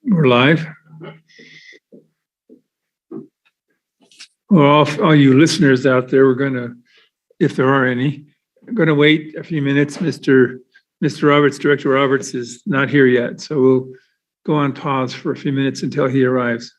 We're live. Well, all you listeners out there, we're gonna, if there are any, I'm gonna wait a few minutes. Mr. Roberts, Director Roberts is not here yet, so we'll go on pause for a few minutes until he arrives.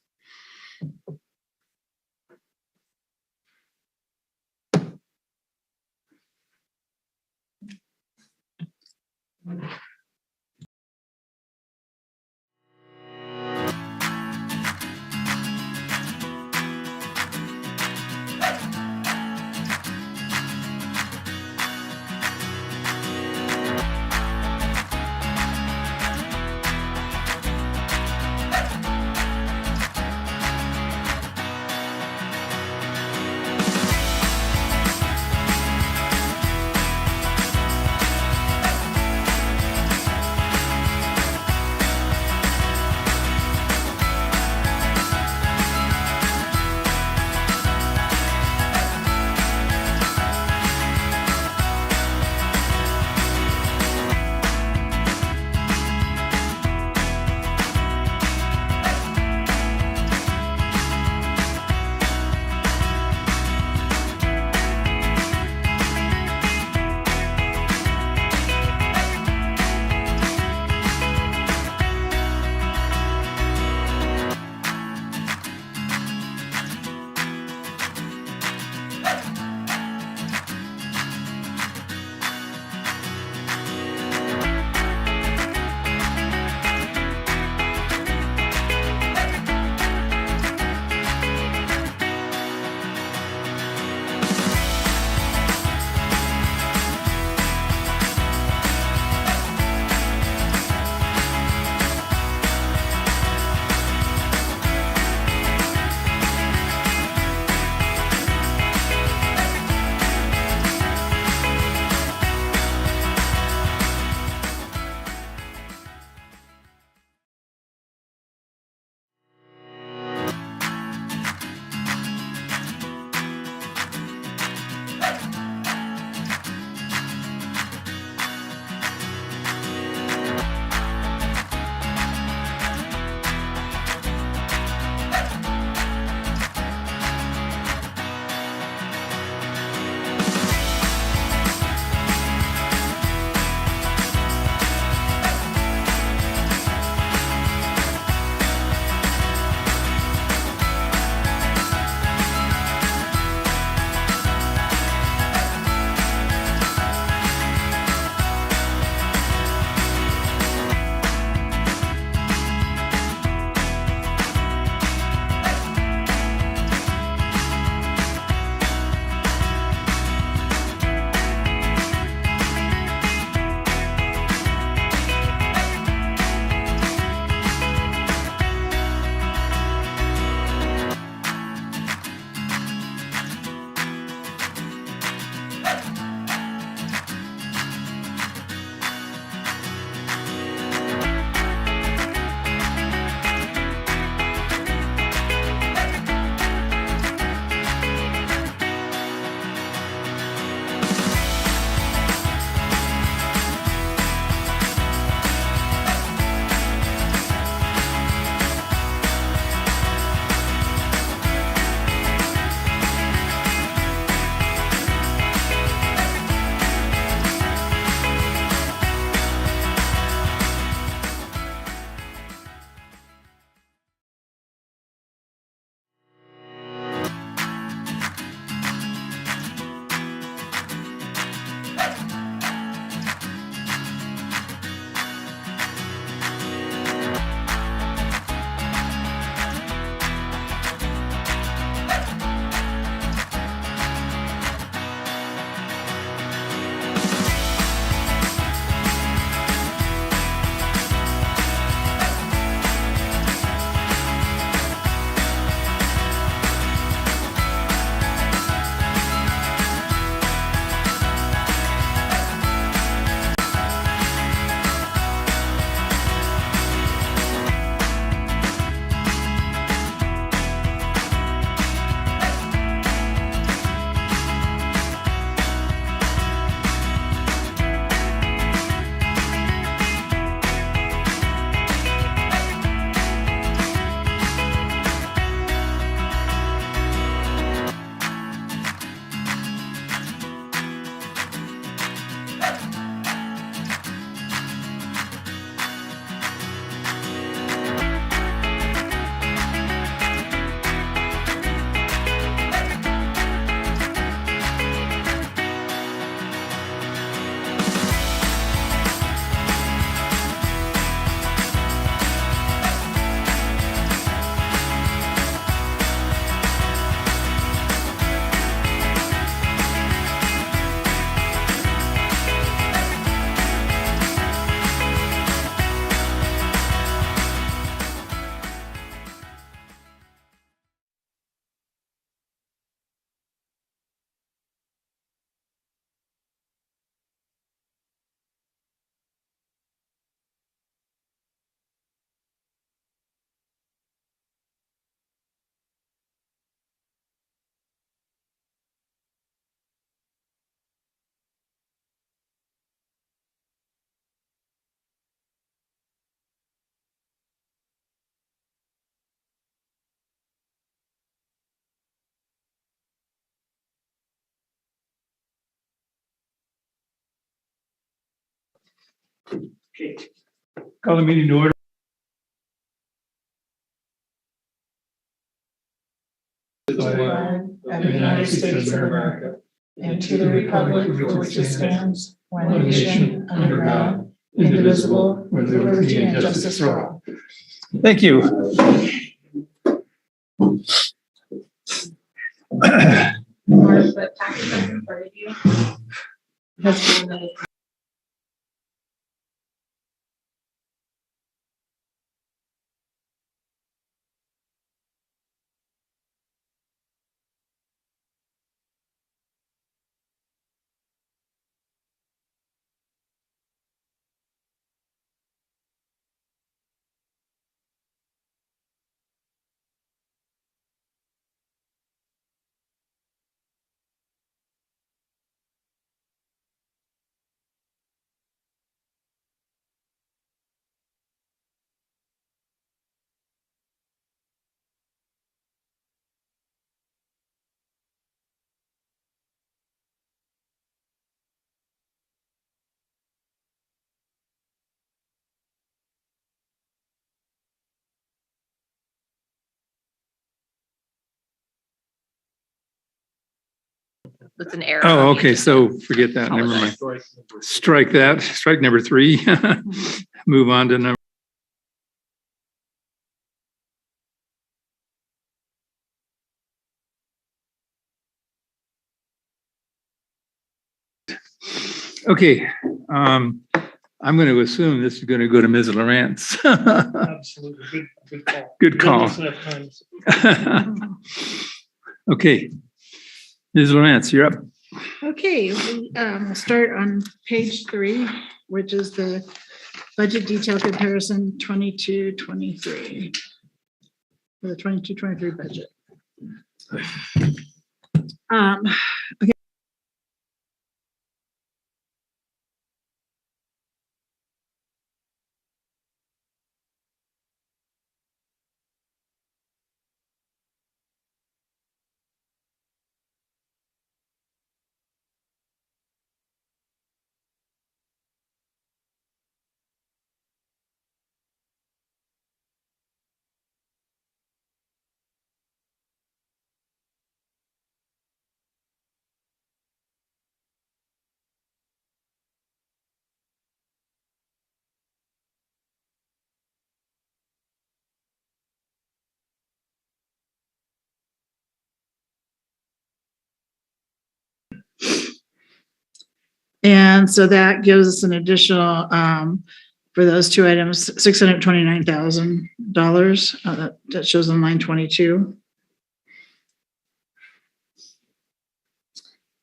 Okay. Call the meeting to order. Flag of the United States of America and to the republic for which it stands, one nation, under God, indivisible, with liberty and justice for all. Thank you. But tax in front of you. Has been with an arrow. Oh, okay. So forget that. Never mind. Strike that. Strike number 3. Move on to number. Okay. I'm going to assume this is going to go to Ms. Lawrence. Absolutely. Good call. Good call. Okay. Ms. Lawrence, you're up. Okay, we'll start on page 3, which is the budget detail comparison 22-23 for the 22-23 budget. Okay. And so that gives us an additional, for those 2 items, $629,000. That shows on line 22.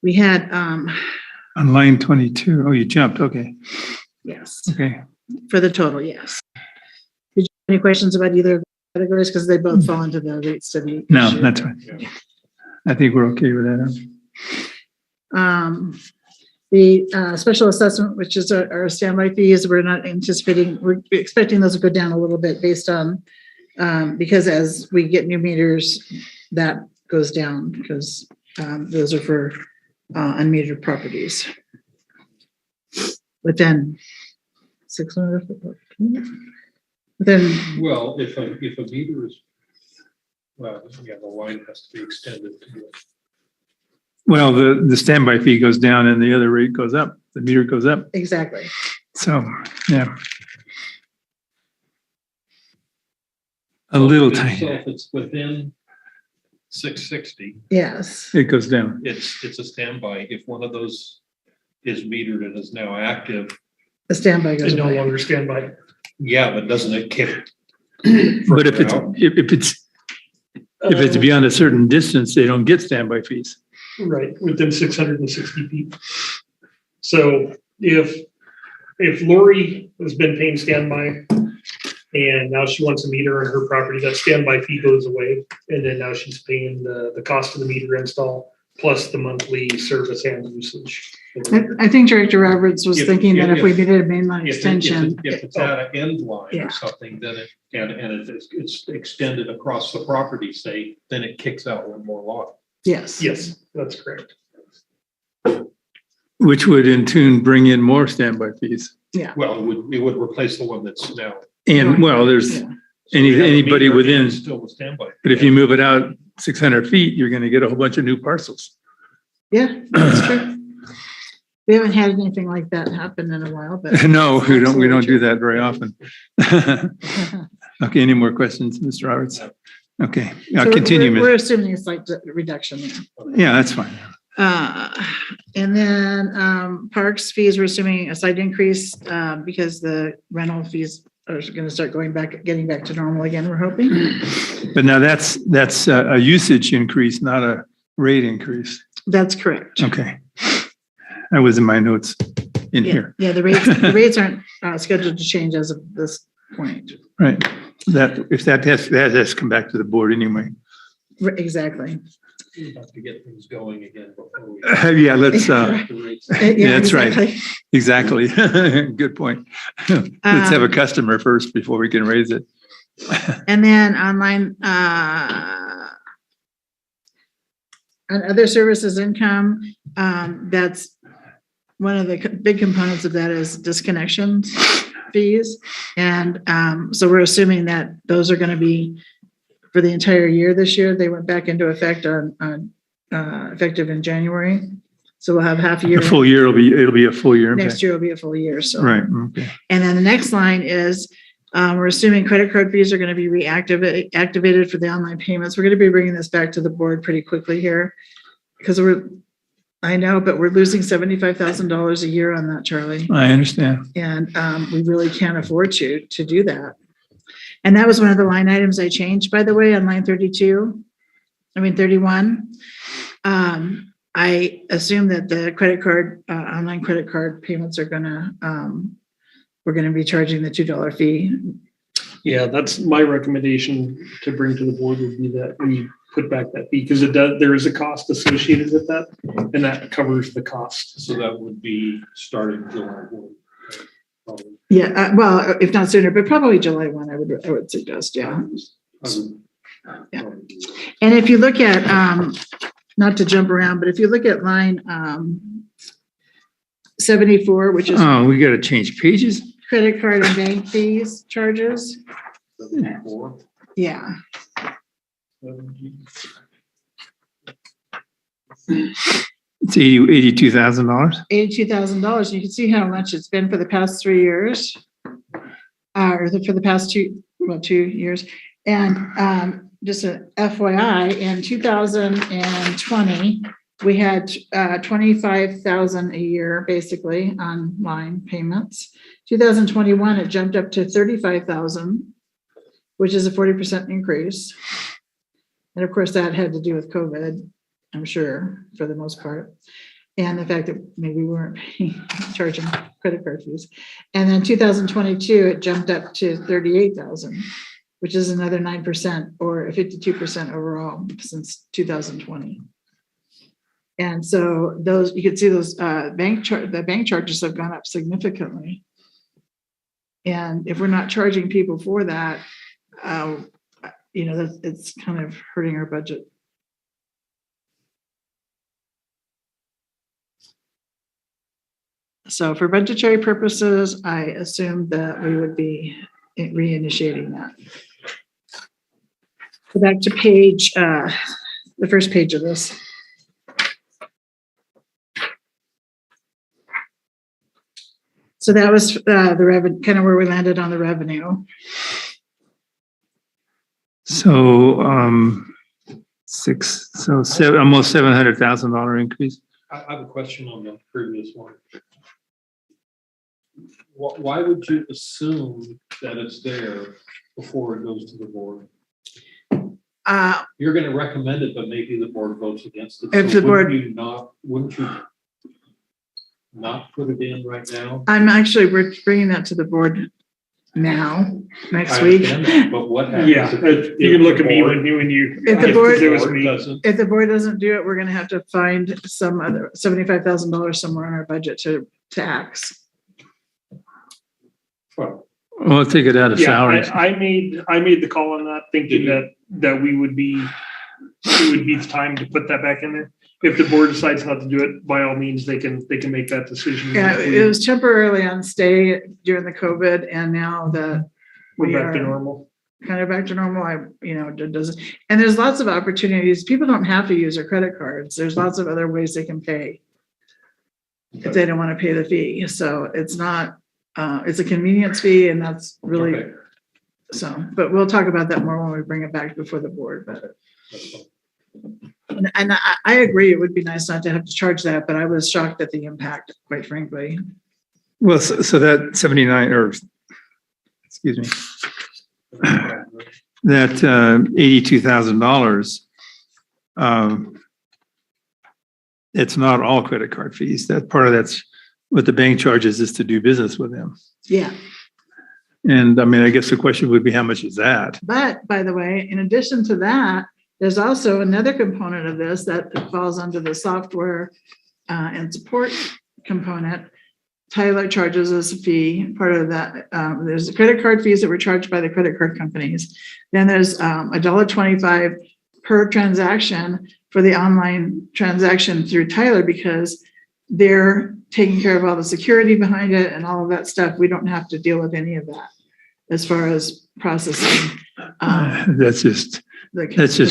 We had, On line 22. Oh, you jumped. Okay. yes, Okay. for the total, yes. Did you have any questions about either of the categories? Because they both fall into the rate study. No, issue. that's right. I think we're okay with that. The special assessment, which is our standby fees, we're not anticipating, we're expecting those to go down a little bit based on, because as we get new meters, that goes down because those are for unmetered properties. Within 600, within, Well, if a meter is, well, yeah, the line has to be extended to it. Well, the standby fee goes down and the other rate goes up. The meter goes up. exactly. So, yeah. A little So tiny. if it's within 660, Yes, It goes down. it's a standby. If one of those is metered and is now active, the standby goes It's no away. longer standby. yeah, but doesn't it kick? But if it's, further out? if it's beyond a certain distance, they don't get standby fees. Right, within 660 feet. So if Lori has been paying standby and now she wants a meter on her property, that standby fee goes away. And then now she's paying the cost of the meter install plus the monthly service and usage. I think Director Roberts was If- thinking that if we if- did a mainline If extension, it's at an end line Yeah. or something, then it's extended across the property, say, then it kicks out one more lot. yes. Yes, that's correct. which would in turn bring in more standby fees. Well, it would replace the one that's now. And well, there's Yeah. So we have a anybody meter within, and Still with standby. but if you move it out 600 feet, you're going to get a whole bunch of new parcels. Yeah, that's true. We haven't had anything like that happen in a while, but. No, we don't Absolutely do that very often. Okay, any more questions, Mr. Roberts? Okay, So continue, We're Ms. assuming it's like the reduction there. Yeah, that's fine. And then parks fees, we're assuming a slight increase because the rental fees are gonna start getting back to normal again, we're hoping. But now that's a usage increase, not a rate increase. That's correct. Okay. That was in my notes in Yeah, here. yeah, the rates aren't scheduled to change as of this point. Right. That has come back to the board anyway. Exactly. We have to get things going again before we. Yeah, let's, the rates. Yeah, that's right. exactly. exactly. Good point. Let's have a customer first before we can raise it. And then online, on other services income, that's one of the big components of that is disconnections fees. And so we're assuming that those are going to be for the entire year this year. They went back into effect on effective in January. So we'll have half a year. A full year, it'll be a full year. Next year will be a full year. So Right, okay. and then the next line is, we're assuming credit card fees are going to be activated for the online payments. We're going to be bringing this back to the board pretty quickly here because I know, but we're losing $75,000 a year on that, Charlie. I understand. And we really can't afford to do that. And that was one of the line items I changed, by the way, on line 31. I assume that the credit card, online credit card payments are gonna, we're gonna be charging the $2 fee. Yeah, that's my recommendation to bring to the board would be that we put back that fee because there is a cost associated with that and that covers the cost. So that would be starting July 1. Probably. Yeah, well, if not sooner, but probably July 1, I would suggest, yeah. Yeah. And if you look at, not to jump around, but if you look at line 74, which is Oh, we got to change pages? credit card and bank fees charges. 74. Yeah, It's $82,000. $82,000. You can see how much it's been for the past 3 years. Or for the past 2 years. And just a FYI, in 2020, we had 25,000 a year, basically, online payments. 2021, it jumped up to 35,000, which is a 40% increase. And of course, that had to do with COVID, I'm sure, for the most part. And the fact that maybe we weren't charging credit card fees. And then 2022, it jumped up to 38,000, which is another 9% or 52% overall since 2020. And so those, you can see those the bank charges have gone up significantly. And if we're not charging people for that, it's kind of hurting our budget. So for budgetary purposes, I assumed that we would be reinitiating that. Go back to page, the first page of this. So that was the revenue, kind of where we landed on the revenue. So, almost $700,000 increase. I have a question on the previous one. Why would you assume that it's there before it goes to the board? You're going to recommend it, but maybe the board votes against it. If So the board- wouldn't you not put it in right now? We're bringing that to the board now, next I week. understand that, but what happens? Yeah, you can look at me when you. If the board- it was me. doesn't, If the board doesn't do it, we're gonna have to find some other $75,000 somewhere in our budget to tax. well, Well, I'll take it out of Yeah, salaries. I made the call on that, thinking that it would be the time to put that back in there. if the board decides not to do it, by all means, they can make that decision. Yeah, it was temporarily on stay during the COVID, and now that We're we back to are normal. kind of back to normal, it doesn't, and there's lots of opportunities. People don't have to use their credit cards. There's lots of other ways they can pay if they don't want to pay the fee. So it's not, it's a convenience fee, and that's really, Okay. so, but we'll talk about that more when we bring it back before the board, but. That's fine. And I agree, it would be nice not to have to charge that, but I was shocked at the impact, quite frankly. Well, so that 79, or excuse me, that $82,000, it's not all credit card fees. That part of that's what the bank charges is to do business with them. Yeah, And I mean, I guess the question would be, how much is that? but by the way, in addition to that, there's also another component of this that falls under the software and support component. Tyler charges us a fee, part of that. There's the credit card fees that were charged by the credit card companies. Then there's $1.25 per transaction for the online transaction through Tyler, because they're taking care of all the security behind it and all of that stuff. We don't have to deal with any of that as far as processing. That's just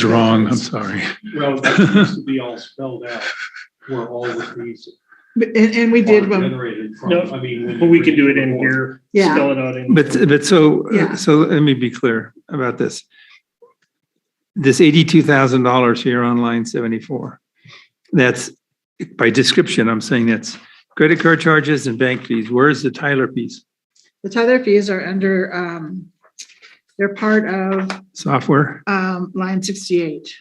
wrong. I'm sorry. Well, that needs to be all spelled out where all the fees And we did are when, generated from. No, I mean, when But you we bring can do to it the in board. here, Yeah. spell it out in. But so Yeah. so let me be clear about this. This $82,000 here on line 74, that's by description. I'm saying that's credit card charges and bank fees. Where's the Tyler piece? the Tyler fees are under, they're part of Software? line 68.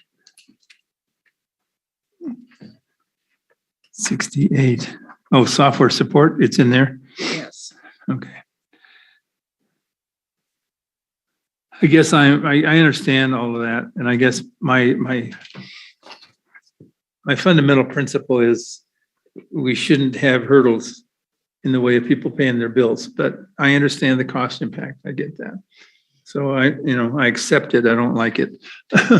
68. Oh, software support. It's in there. Yes. Okay. I guess I understand all of that, and I guess my fundamental principle is we shouldn't have hurdles in the way of people paying their bills, but I understand the cost impact. I get that. So I accept it. I don't like it.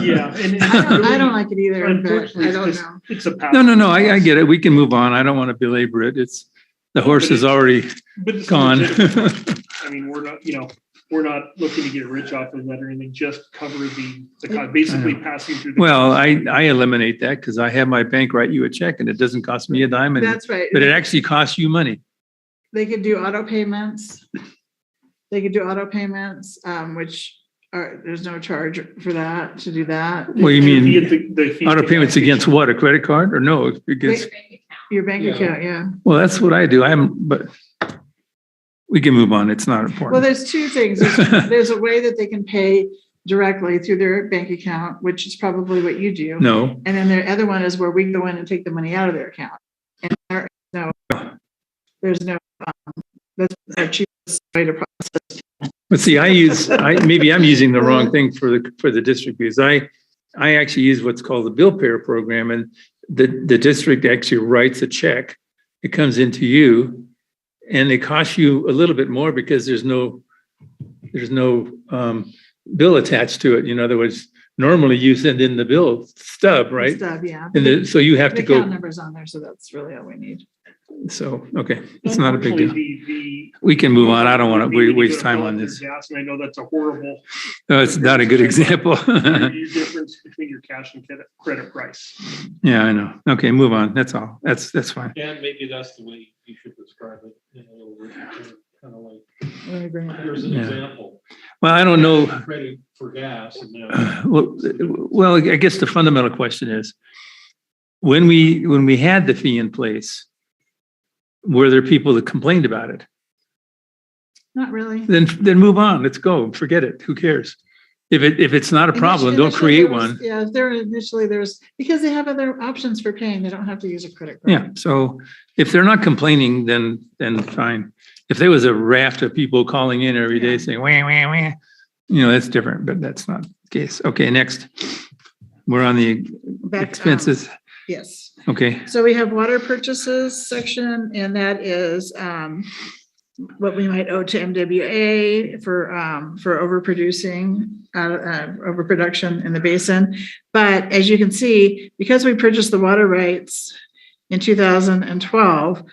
Yeah. And I don't like it either, but Unfortunately, I don't it's know. It's a. No, I get it. We can move on. I don't want to belabor it. It's, the horse is already But it's gone. legitimate. I mean, we're not looking to get rich off of that or anything, just cover the cost, basically passing through. Well, I eliminate that because I have my bank write you a check and it doesn't cost me a dime, and That's right. but it actually costs you money. They could do auto payments. Which are, there's no charge for that, to do that. Well, you The mean fee- the fee- auto payments against what? A credit card or no? Against, Your bank Yeah. account, yeah. well, that's what I do. But we can move on. It's not Well, important. there's two things. There's a way that they can pay directly through their bank account, which is probably what you do. No, And then the other one is where we go in and take the money out of their account. And there's no, that's our cheapest way to process. but see, maybe I'm using the wrong thing for the district, because I actually use what's called the bill payer program, and the district actually writes a check. It comes into you, and it costs you a little bit more because there's no bill attached to it. In other words, normally you send in the bill stub, right? Stuff, yeah. And so you have The to go. account number's on there, so that's really all we need. So, okay, it's not a big deal. Unfortunately, We can move on. I don't want Maybe to you waste gotta time fill on up your this. gas, and I know that's a horrible No, it's not a good example. your difference between your cash and credit price. Yeah, I know. Okay, move on. That's all. That's fine. And maybe that's the way you should describe it in a little bit, kind of like, Let me bring it back. here's an Yeah. example. Well, I don't know. Credit for gas and Well, I guess the fundamental question is, when we had the fee in place, were there people that complained about it? Not really. Then move on. Let's go. Forget it. Who cares? If it's not a problem, don't Initially, create there was- one. Yeah, there's, because they have other options for paying. They don't have to use a credit card. Yeah. So if they're not complaining, then fine. If there was a raft of people calling in every day Yeah. saying, wah, wah, wah, that's different, but that's not the case. Okay, next. We're on the Back, expenses. Yes. Okay. So we have water purchases section, and that is what we might owe to MWA for overproducing, overproduction in the basin. But as you can see, because we purchased the water rights in 2012,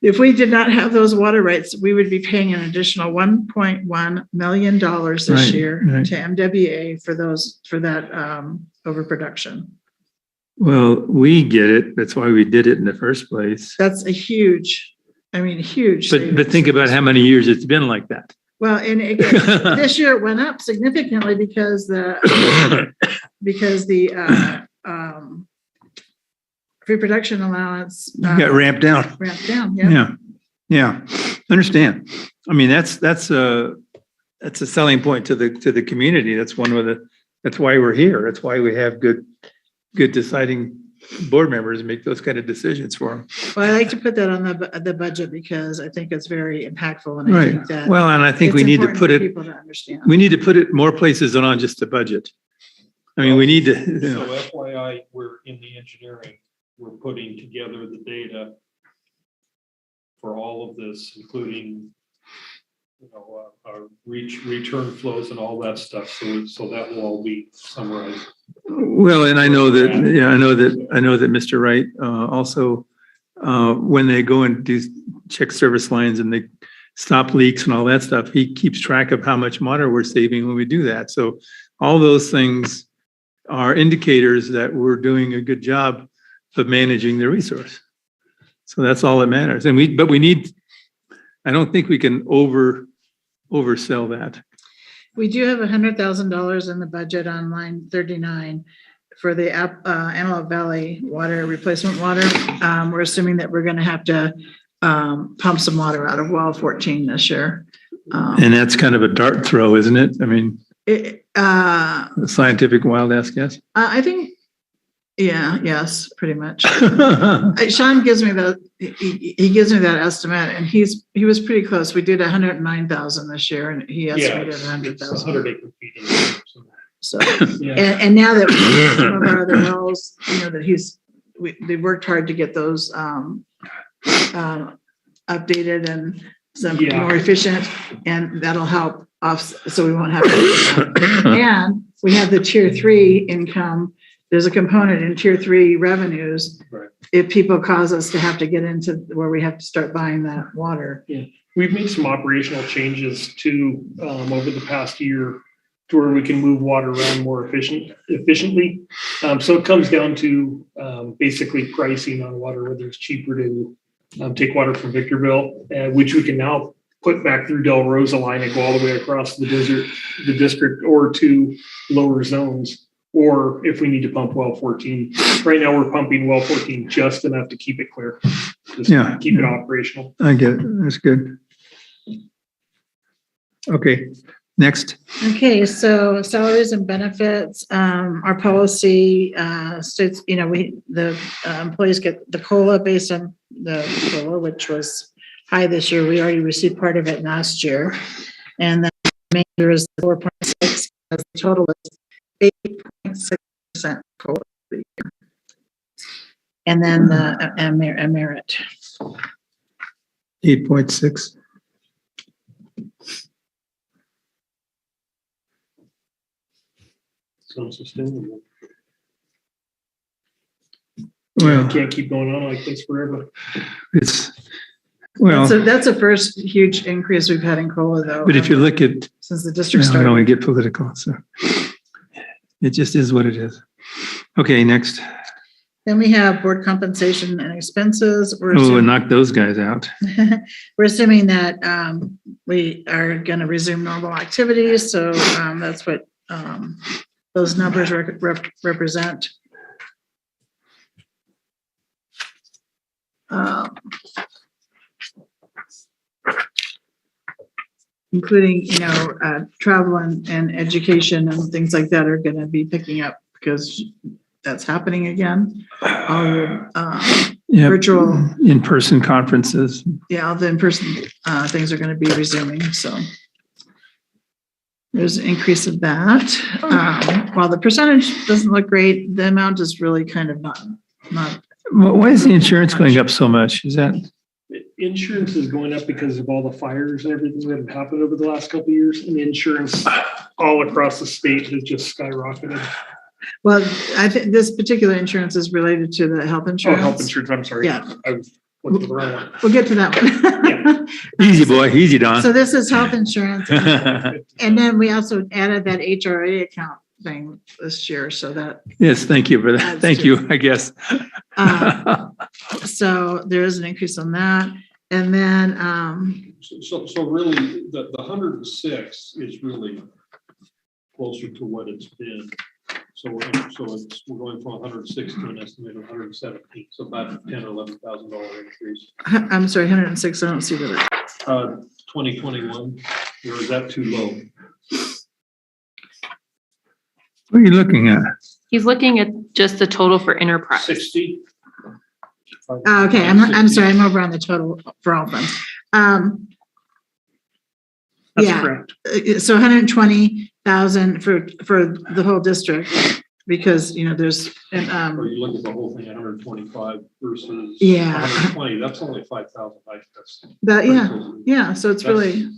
if we did not have those water rights, we would be paying an additional $1.1 million this Right, year right. to MWA for that overproduction. Well, we get it. That's why we did it in the first place. That's a huge, huge. But savings. think about how many years it's been like that. Well, and again, this year it went up significantly because the reproduction allowance Got ramped down. ramped down. Yeah. Yeah. Understand. I mean, that's a selling point to the community. That's that's why we're here. That's why we have good deciding board members and make those kind of decisions for them. Well, I like to put that on the budget because I think it's very impactful, and I think Right. that Well, and I think it's we need to important put for it, people to understand. we need to put it more places than on just the budget. I mean, we need to, So FYI, we're in the engineering, we're putting together the data for all of this, including, our return flows and all that stuff. So that will all be summarized. well, and I know that Mr. Wright, also, when they go and check service lines and they stop leaks and all that stuff, he keeps track of how much water we're saving when we do that. So all those things are indicators that we're doing a good job of managing the resource. So that's all that matters. But we need, I don't think we can oversell that. We do have $100,000 in the budget on line 39 for the Antelope Valley water replacement water. We're assuming that we're going to have to pump some water out of well 14 this year. And that's kind of a dart throw, isn't it? I mean, A scientific wild ass guess. I think, yes, pretty much. Sean gives me he gives me that estimate, and he was pretty close. We did 109,000 this year, and he estimated 100,000. 100 acre feet. So, Yeah. and now that some of our other wells, that they worked hard to get those updated and some more efficient, and that'll help us, so we won't have to. And we have the tier 3 income. There's a component in tier 3 revenues. Right. If people cause us to have to get into where we have to start buying that water. Yeah, we've made some operational changes too over the past year to where we can move water around more efficiently. So it comes down to basically pricing on water, whether it's cheaper to take water from Victorville, which we can now put back through Del Rosa line and go all the way across the district, or to lower zones. Or if we need to pump well 14, right now we're pumping well 14 just enough to keep it clear. Just keep it operational. I get it. That's good. Okay, next. Okay, so salaries and benefits, our policy states, the employees get the COLA based on the COLA, which was high this year. We already received part of it last year. And then the remainder is 4.6, the total is 8.6% COLA for the year. And then the merit. 8.6. Sounds sustainable. Well, Can't keep going on like this forever. That's the first huge increase we've had in COLA, though. But if you look at, since the district I started. don't want to get political, so it just is what it is. Okay, next. Then we have board compensation and expenses. And knock those guys out. We're assuming that we are going to resume normal activities. So that's what those numbers represent. Including, travel and education and things like that are going to be picking up because that's happening again. Virtual in-person conferences. Yeah, all the in-person things are going to be resuming. So there's an increase of that. While the percentage doesn't look great, the amount is really kind of not. Why is the insurance going up so much? Is that? insurance is going up because of all the fires and everything that have happened over the last couple of years, and insurance all across the state has just skyrocketed. Well, I think this particular insurance is related to the health Oh, insurance. health insurance, I'm sorry. Yeah. I was looking at the wrong one. We'll get to that one. Easy boy, easy Don. So this is health insurance. And then we also added that HRA account thing this year, so that, Yes, thank you for that. Thank you, I guess. so there is an increase on that. And then, So really, the 106 is really closer to what it's been. So we're going from 106 to an estimated 117, so about a $10,000 or $11,000 increase. I'm sorry, 106, I don't see that. 2021, or is that too low? What are you looking at? He's looking at just the total for enterprise. 60? Okay, I'm sorry, I'm over on the total for all funds. That's Yeah. correct. So 120,000 for the whole district, because, you know, there's, Or you look at the whole thing, 125 versus Yeah. 120, that's only 5,000. That's that, pretty yeah, close. yeah, so it's That's- really,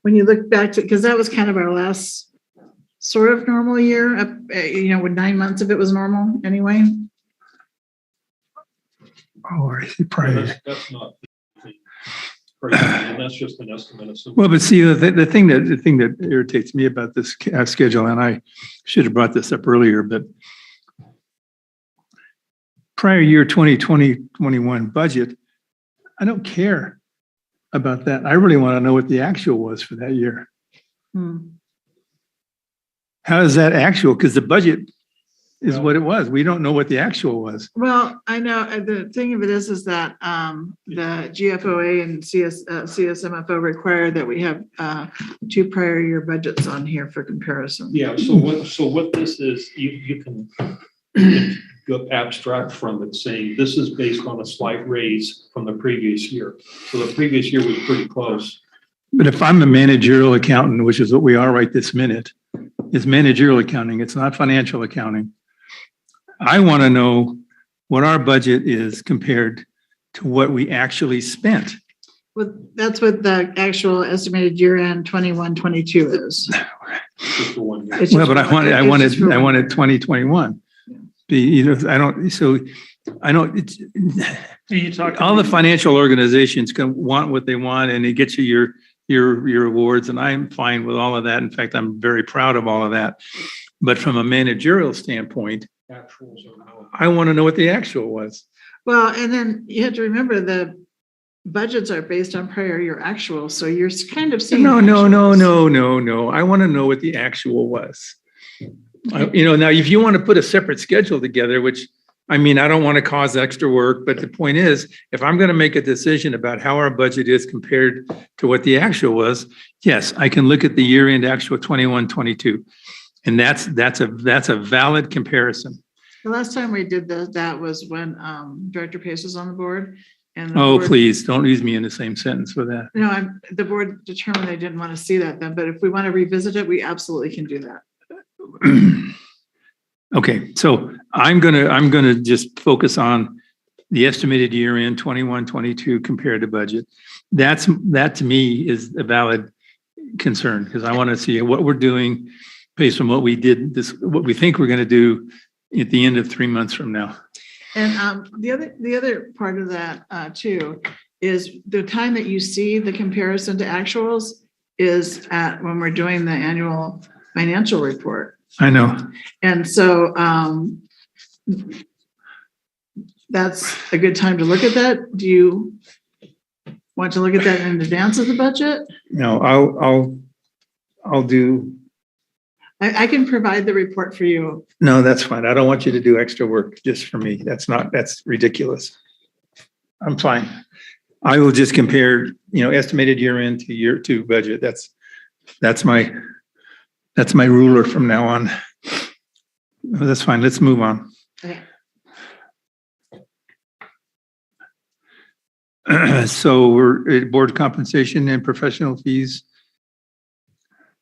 when you look back to, because that was kind of our last sort of normal year, you know, with 9 months of it was normal anyway. Oh, I see Yeah, prior. that's not crazy, and that's just an estimate. So Well, but see, the thing that irritates me about this schedule, and I should have brought this up earlier, but prior year 2020-21 budget, I don't care about that. I really want to know what the actual was for that year. Hmm. How is that actual? Because the budget is what it was. We don't know what the actual was. Well, I know, the thing of it is that the GFOA and CSMFO require that we have 2 prior year budgets on here for comparison. Yeah, so what this is, you can go abstract from it, saying this is based on a slight raise from the previous year. So the previous year was pretty close. But if I'm a managerial accountant, which is what we are right this minute, it's managerial accounting. It's not financial accounting. I want to know what our budget is compared to what we actually spent. Well, that's what the actual estimated year end 21-22 is. Just for 1 year. It's just Well, but for one- I it's just for one wanted year. 2021. It's, You talking? all the financial organizations can want what they want and it gets you your awards, and I'm fine with all of that. In fact, I'm very proud of all of that. But from a managerial standpoint, Actuals are more. I want to know what the actual was. Well, and then you have to remember the budgets are based on prior year actual, so you're kind of seeing. No. actuals. I want to know what the actual was. Now, if you want to put a separate schedule together, which, I mean, I don't want to cause extra work, but the point is, if I'm going to make a decision about how our budget is compared to what the actual was, yes, I can look at the year-end actual 21-22. And that's a valid comparison. The last time we did that was when Director Pace was on the board. And the Oh, board- please, don't use me in the same sentence with that. No, the board determined they didn't want to see that then, but if we want to revisit it, we absolutely can do that. Okay, so I'm gonna just focus on the estimated year end 21-22 compared to budget. That to me is a valid concern, because I want to see what we're doing based on what we did, what we think we're going to do at the end of 3 months from now. And the other part of that too is the time that you see the comparison to actuals is at when we're doing the annual financial report. I know. And so that's a good time to look at that. Do you want to look at that in advance of the budget? No, I'll do. I can provide the report for you. No, that's fine. I don't want you to do extra work just for me. That's ridiculous. I'm fine. I will just compare, estimated year end to year 2 budget. That's my ruler from now on. That's fine. Let's move on. Okay. So we're at board compensation and professional fees.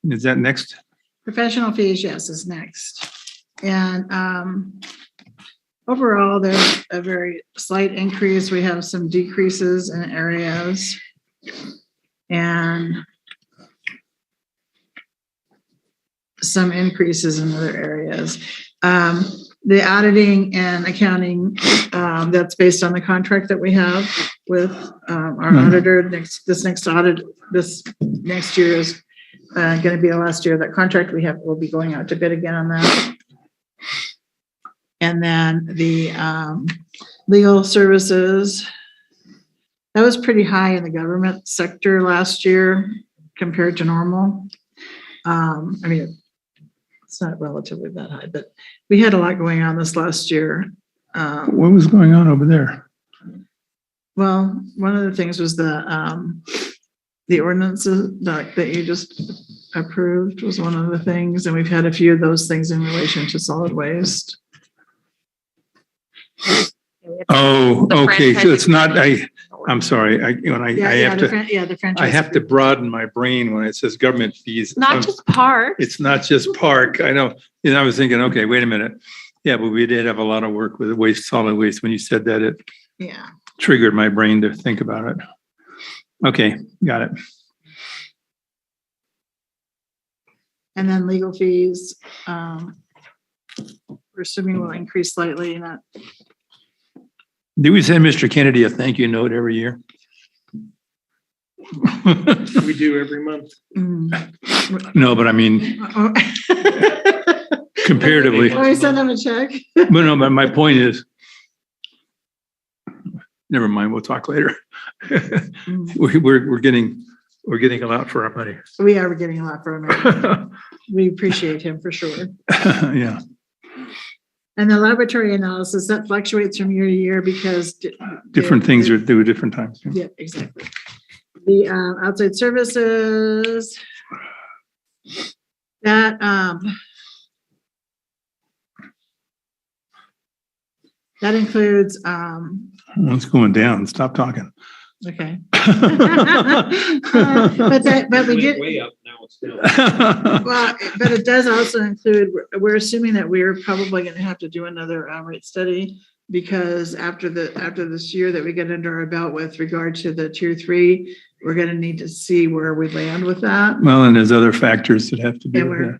Is that next? Professional fees, yes, is next. And overall, there's a very slight increase. We have some decreases in areas. And some increases in other areas. The auditing and accounting, that's based on the contract that we have with our auditor. This next year is going to be the last year. That contract we have will be going out to bid again on that. And then the legal services, that was pretty high in the government sector last year compared to normal. I mean, it's not relatively that high, but we had a lot going on this last year. What was going on over there? Well, one of the things was the ordinances that you just approved was one of the things, and we've had a few of those things in relation to solid waste. Oh, The okay, so it's not, franchise I'm sorry, I have to, the franchise. I have to broaden my brain when it says government fees. Not just parks. It's not just park, I know, and I was thinking, okay, wait a minute. Yeah, but we did have a lot of work with waste, solid waste. When you said that, it Yeah. triggered my brain to think about it. Okay, got it. And then legal fees, we're assuming will increase slightly, not. Do we send Mr. Kennedy a thank you note every year? We do every month. No, but I mean, comparatively. Can we send them a check? But no, but my point is, never mind, we'll talk later. We're getting a lot for our money. We are getting a lot from him. We appreciate him for sure. Yeah. And the laboratory analysis, that fluctuates from year to year because. Different things are due at different times. Yeah, exactly. The outside services. That includes, It's going down. Stop talking. okay. But we did. Way up, now it's down. Well, but it does also include, we're assuming that we're probably going to have to do another rate study because after this year that we get under our belt with regard to the tier 3, we're going to need to see where we land with that. Well, and there's other factors that have to be. And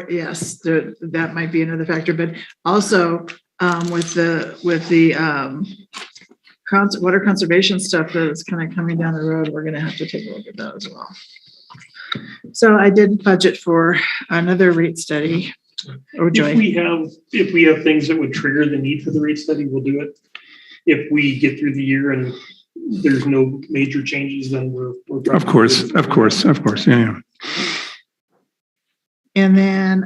yes, that might be another factor, but also with the water conservation stuff that is kind of coming down the road, we're going to have to take a look at that as well. So I did budget for another rate study. Oh, Joy. If we have things that would trigger the need for the rate study, we'll do it. If we get through the year and there's no major changes, then we're. Of course. Yeah. And then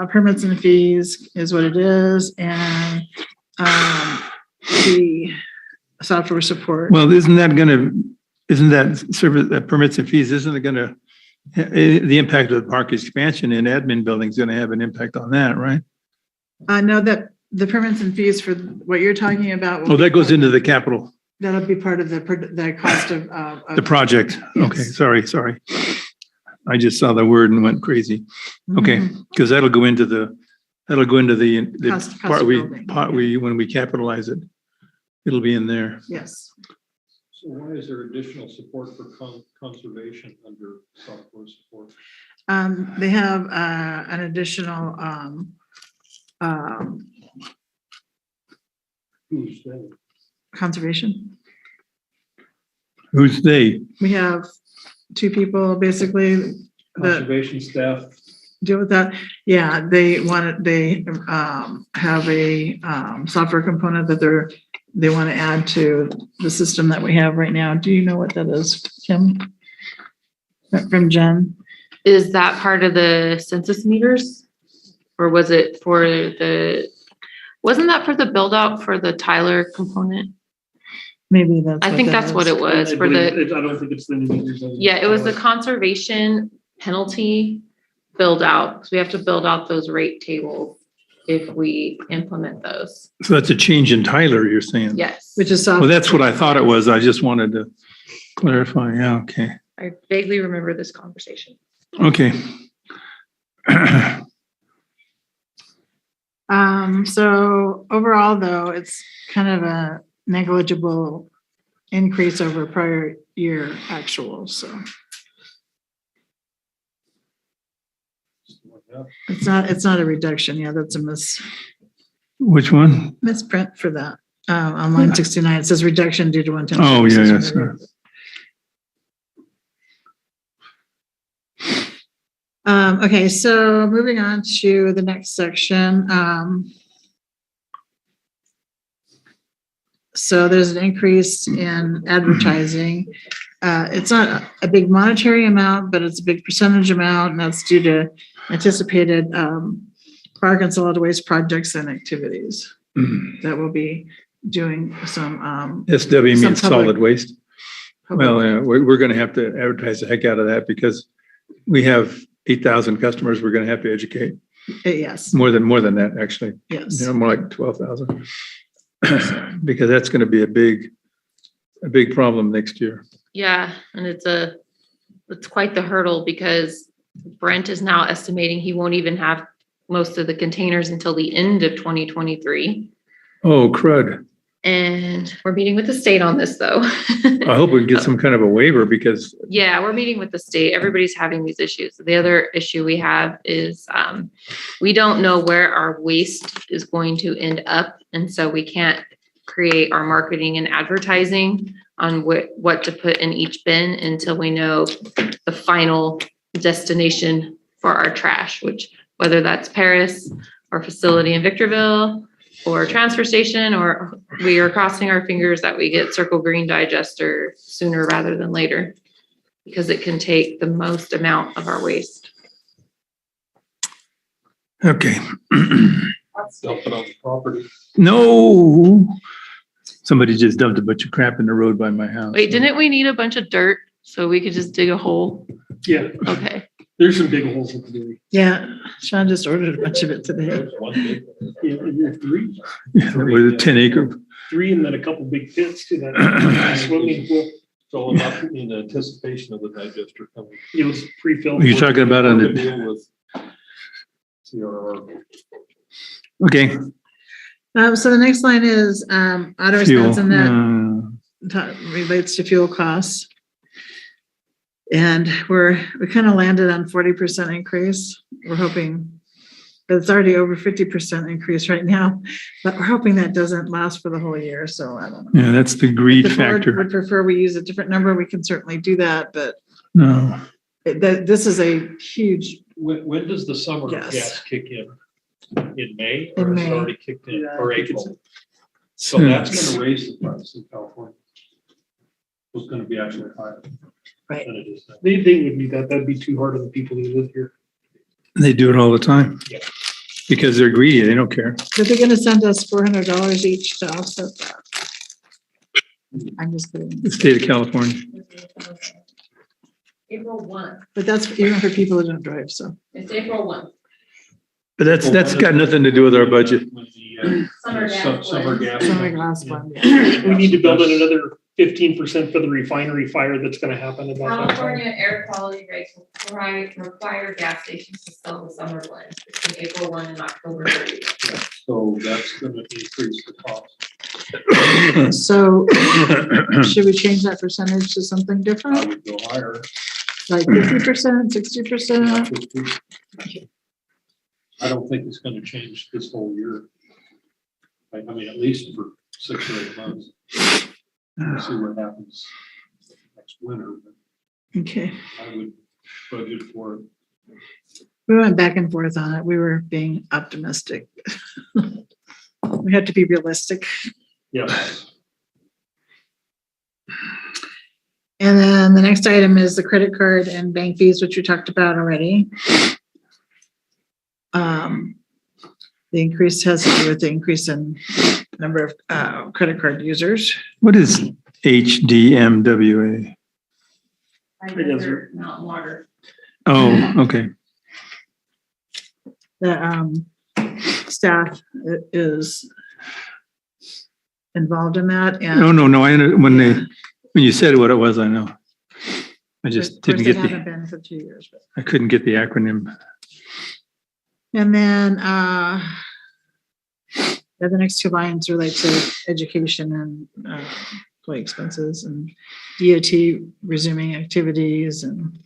permits and fees is what it is, and the software support. Well, isn't that service, that permits and fees, isn't it going to, the impact of the park expansion and admin building is going to have an impact on that, right? No, that the permits and fees for what you're talking about. Oh, that goes into the capital, That'll be part of the cost of. the project. Yes. Okay, sorry. I just saw the word and went crazy. Okay, because that'll go into the Cost part of building. when we capitalize it. It'll be in there. Yes. So why is there additional support for conservation under software support? They have an additional Who's that? conservation. Who's they? We have 2 people basically that Conservation staff. deal with that. Yeah, they have a software component that they want to add to the system that we have right now. Do you know what that is, Kim? From Jen? Is that part of the census meters? Or was it wasn't that for the build out for the Tyler component? Maybe that's. I think that's what it was for the, I don't think it's the new meters. yeah, it was the conservation penalty build out. So we have to build out those rate tables if we implement those. So that's a change in Tyler, you're saying? Yes. Which is. Well, that's what I thought it was. I just wanted to clarify. Yeah, okay. I vaguely remember this conversation. Okay. So overall, though, it's kind of a negligible increase over prior year actual, so it's not a reduction. Yeah, that's a Which one? misprint for that. On line 69, it says reduction due to one-time. Oh, yeah, services. yes. Okay, so moving on to the next section. So there's an increase in advertising. It's not a big monetary amount, but it's a big percentage amount, and that's due to anticipated park and solid waste projects and activities that will be doing some. SW some means public- solid waste. Well, we're going to have to advertise the heck out of that because we have 8,000 customers. We're going to have to educate Yes, more than that, actually. yes. More like 12,000. Because that's going to be a big problem next year. Yeah, and it's quite the hurdle because Brent is now estimating he won't even have most of the containers until the end of 2023. Oh, crud. And we're meeting with the state on this, though. I hope we can get some kind of a waiver because Yeah, we're meeting with the state. Everybody's having these issues. The other issue we have is we don't know where our waste is going to end up. And so we can't create our marketing and advertising on what to put in each bin until we know the final destination for our trash, which whether that's Paris or facility in Victorville or transfer station, or we are crossing our fingers that we get Circle Green Digester sooner rather than later, because it can take the most amount of our waste. okay. Dump it on the property. No. Somebody just dumped a bunch of crap in the road by my house. Wait, didn't we need a bunch of dirt so we could just dig a hole? Yeah, Okay. there's some big holes in the dairy. Yeah, Sean just ordered a bunch of it today. There's one big one. Yeah, and there are three, Yeah, that was a 10-acre. and then a couple big pits to that swimming pool. It's all about in anticipation of the digester coming. It was pre-filled. Are you talking about on To the, deal with CRR. okay, So the next line is auto fuel. expense, and that relates to fuel costs. And we kind of landed on 40% increase. We're hoping, but it's already over 50% increase right now, but we're hoping that doesn't last for the whole year. So I don't know. Yeah, that's the greed If the board factor. would prefer we use a different number, we can certainly do that, but No, this is a huge, When does the summer Yes. gas kick in? In May, In or is it May. already kicked in, Yeah, or I think it's- April? So that's gonna raise the price in California. It's gonna be actually higher. Right. Than it is now. They would need that. That'd be too hard on the people who live here. they do it all the time. Yeah. Because they're greedy. They don't care. but they're gonna send us $400 each to offset that. I'm just kidding. The state of California. April 1. But that's even for people who don't drive, so. It's April 1. But that's got nothing to do with our budget. When the, Summer gas Summer blend. gas. It's only blend. last one, yeah. We need to build in another 15% for the refinery fire that's gonna happen about that time. California air quality regs require gas stations to sell the summer blend between April 1 and October 30. Yeah, so that's gonna increase the cost. So should we change that percentage to something I different? would go higher. Like 50%, 60%? I don't think it's gonna change this whole year. I mean, at least for 6 or 8 months. We'll see what happens next winter, but Okay. I would budget for it. We went back and forth on it. We were being optimistic. We had to be realistic. Yes. And then the next item is the credit card and bank fees, which we talked about already. The increase has to do with the increase in number of credit card users. What is HDMWA? Mountain water. Oh, okay. The staff is involved in that, and No. When you said what it was, I know. I just of course, didn't they get haven't been for 2 years. But. I couldn't get the acronym. And then Yeah, the next two lines relate to education and employee expenses and DOT resuming activities and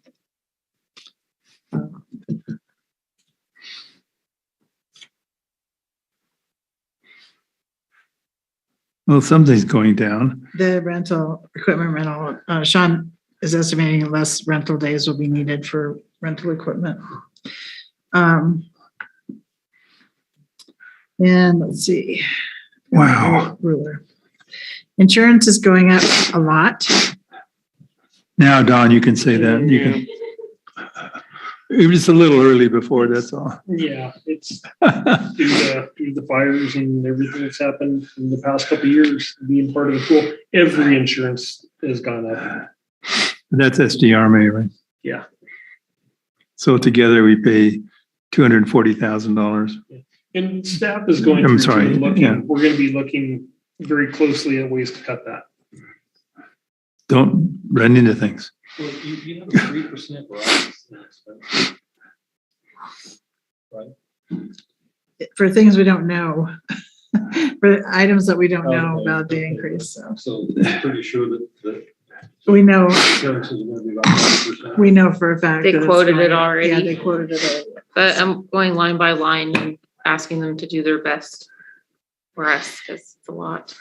Well, something's going down. the rental, equipment rental. Sean is estimating less rental days will be needed for rental equipment. And let's see. Wow. Ruler. Insurance is going up a lot. Now, Don, you can say that. You can. It was a little early before, that's all. Yeah, it's due to the fires and everything that's happened in the past couple of years, being part of the pool. Every insurance has gone up. That's SDRMA, right? Yeah. So together we pay $240,000. And staff is going I'm through sorry, and looking, yeah. we're gonna be looking very closely at ways to cut that. Don't run into things. Well, you have a 3% rise in expense. Right? For things we don't know, for items that we don't know Okay, about the okay. increase. So I'm pretty sure that we know, insurance is gonna be about 5%. we know for a fact. They that it's quoted it going up. already. Yeah, they quoted it already. But I'm going line by line and asking them to do their best for us because it's a lot.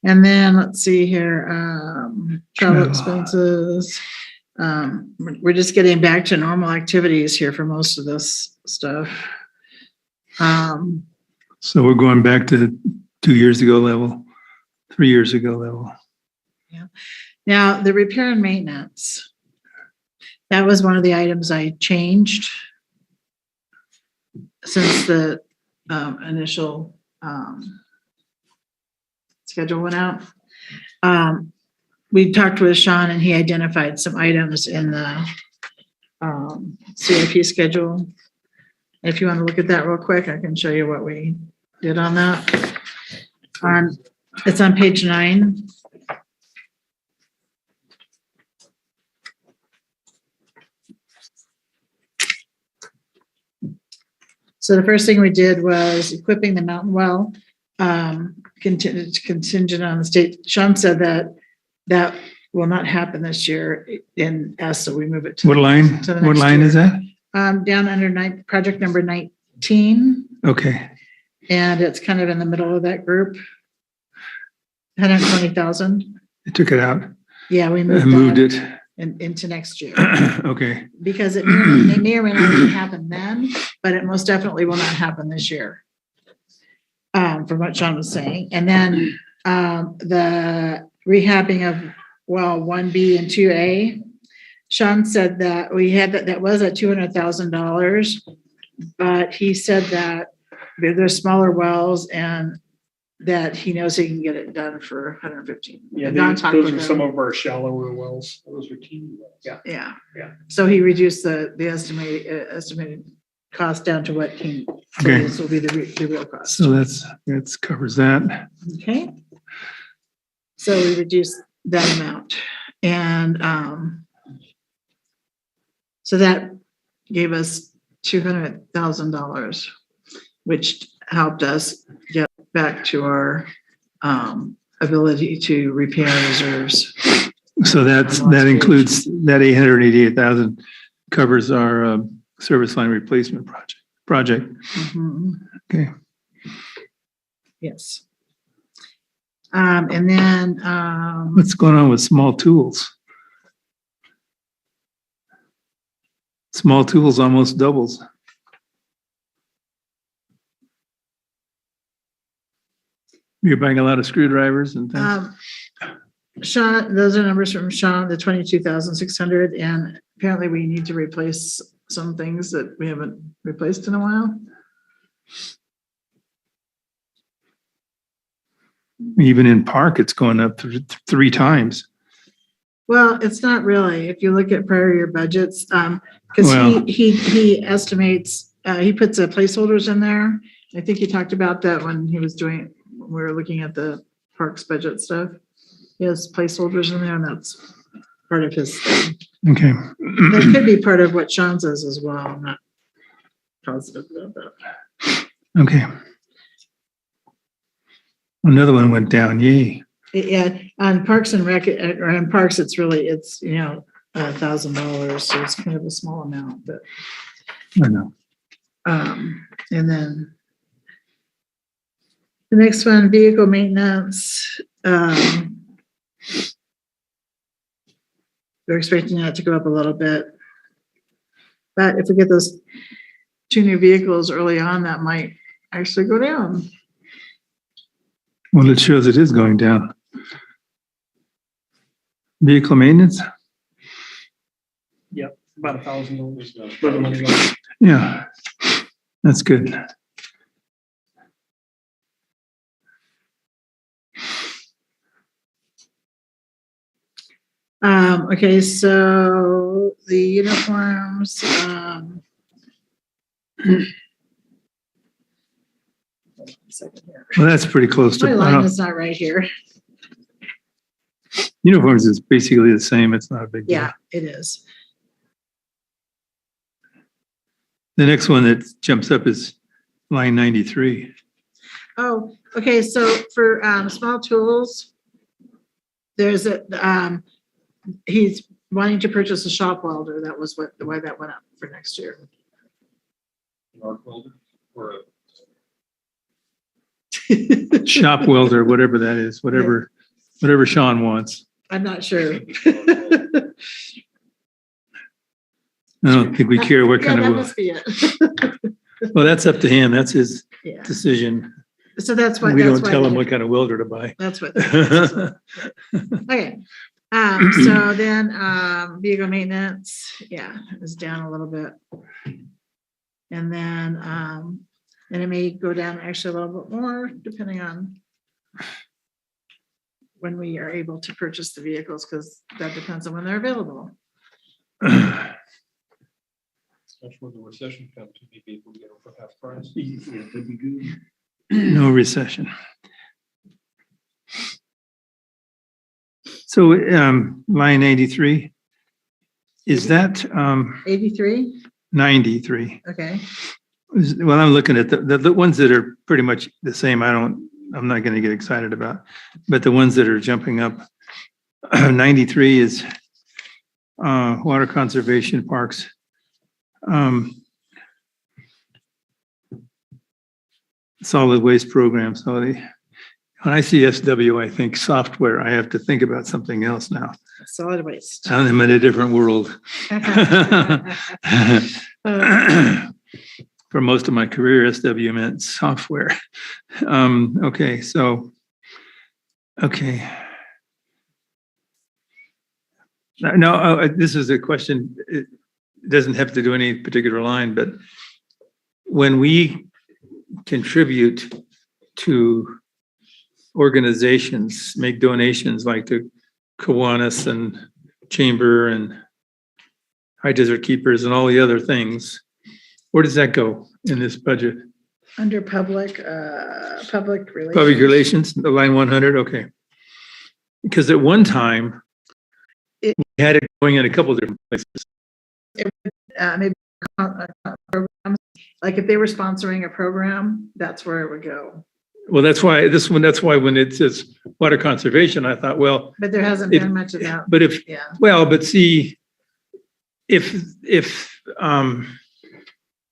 And then let's see here, travel Travel. expenses. We're just getting back to normal activities here for most of this stuff. So we're going back to 2 years ago level, 3 years ago level. Now, the repair and maintenance. That was one of the items I changed since the initial schedule went out. We talked with Sean and he identified some items in the CIP schedule. If you want to look at that real quick, I can show you what we did on that. It's on page 9. So the first thing we did was equipping the mountain well, contingent on the state. Sean said that will not happen this year and asked that we move it to. What line, to the what next line year. is that? Down under project number 19, Okay, and it's kind of in the middle of that group. 120,000. I took it out. Yeah, we I moved moved that it. into next year. Okay, Because it may or may not happen then, but it most definitely will not happen this year. From what Sean was saying. And then the rehabbing of well 1B and 2A. Sean said that we had that was at $200,000, but he said that there's smaller wells and that he knows he can get it done for 115. Yeah, Don talked those with are him. some of our shallower wells. Those are teeny wells. Yeah. Yeah. Yeah. So he reduced the estimated cost down to what he Okay. this will be the real cost. so that's covers that. Okay. So we reduced that amount and so that gave us $200,000, which helped us get back to our ability to repair reserves. So that includes, that 888,000 covers our service line replacement project. Mhm. Okay. Yes. And then What's going on with small tools? Small tools almost doubles. You're buying a lot of screwdrivers and things. Sean, those are numbers from Sean, the 22,600, and apparently we need to replace some things that we haven't replaced in a while. Even in park, it's going up 3 times. Well, it's not really, if you look at prior year budgets, because Well- he estimates, he puts the placeholders in there. I think he talked about that when he was when we were looking at the parks budget stuff. He has placeholders in there and that's part of his, Okay. that could be part of what Sean says as well. I'm not positive about that. Okay. Another one went down, yay. Yeah, on Parks and Rec, or on Parks, it's $1,000, so it's kind of a small amount, but, I know. and then the next one, vehicle maintenance, we're expecting that to go up a little bit. But if we get those 2 new vehicles early on, that might actually go down. Well, it shows it is going down. Vehicle maintenance? Yep, about $1,000. Where the money goes. Yeah, that's good. Okay, so the uniforms, hold on a second here. Well, that's pretty close My to, line is not right here. uniforms is basically the same. It's not a big deal. Yeah, it is. The next one that jumps up is line 93. Oh, okay, so for small tools, there's he's wanting to purchase a shop welder. That was why that went up for next year. An arc welder or Shop welder, whatever that is, whatever Sean wants. I'm not sure. I don't think we care what Yeah, kind that of, must be it. well, that's up to him. That's his Yeah, decision. so that's why. We don't that's why tell him the- what kind of welder to buy. That's what. Okay. So then, vehicle maintenance, yeah, is down a little bit. And then, and it may go down actually a little bit more depending on when we are able to purchase the vehicles, because that depends on when they're available. especially when the recession comes, to maybe able to get them for half price. Yeah, that'd be good. No recession. So, line 83, is that 83, 93? okay, Well, I'm looking at the ones that are pretty much the same. I'm not going to get excited about, but the ones that are jumping up, 93 is water conservation parks. Solid waste program. So when I see SW, I think software. I have to think about something else now. solid waste. I'm in a different world. For most of my career, SW meant software. Okay, so, okay. No, this is a question. It doesn't have to do any particular line, but when we contribute to organizations, make donations like the Kiwanis and Chamber and High Desert Keepers and all the other things, where does that go in this budget? Under public relations. Public relations, the line 100, okay. Because at one time, we had it going in a couple of different places. Maybe programs, like if they were sponsoring a program, that's where it would go. Well, that's why when it says water conservation, I thought, well, But there hasn't If- been much of that. but if, Yeah, well, but see, if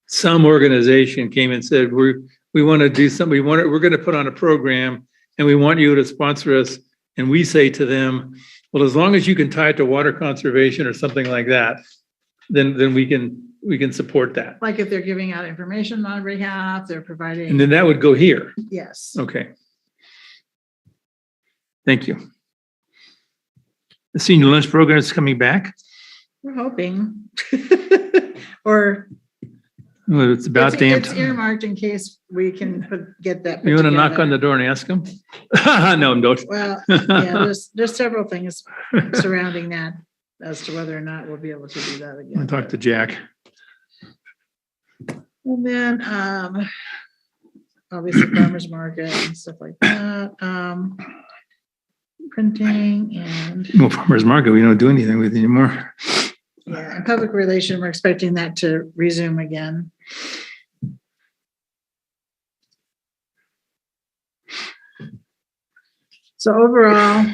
some organization came and said, we want to do something, we're going to put on a program and we want you to sponsor us. And we say to them, well, as long as you can tie it to water conservation or something like that, then we can support that. like if they're giving out information on our behalf, they're providing. And then that would go here. Yes. Okay. Thank you. The senior lunch program is coming back. We're hoping. Or Well, it's about it's damn it's time. earmarked in case we can get that. put You want to knock together. on the door and ask them? No, don't. Well, yeah, there's several things surrounding that as to whether or not we'll be able to do that I'll again. talk to Jack. And then, obviously farmer's market and stuff like that. printing and, Well, farmer's market, we don't do anything with anymore. yeah, and public relation, we're expecting that to resume again. So overall,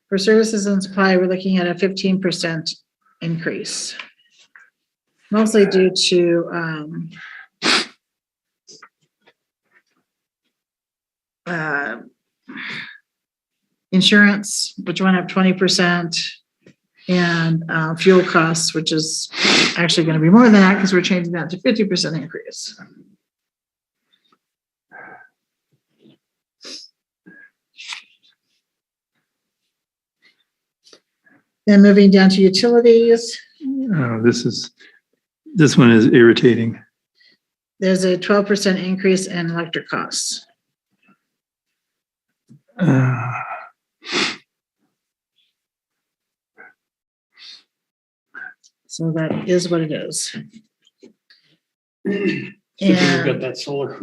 for services and supply, we're looking at a 15% increase. Mostly due to insurance, which went up 20%, and fuel costs, which is actually going to be more than that because we're changing that to 50% increase. Then moving down to utilities, This one is irritating. there's a 12% increase in electric costs. So that is what it is. We've And got that solar.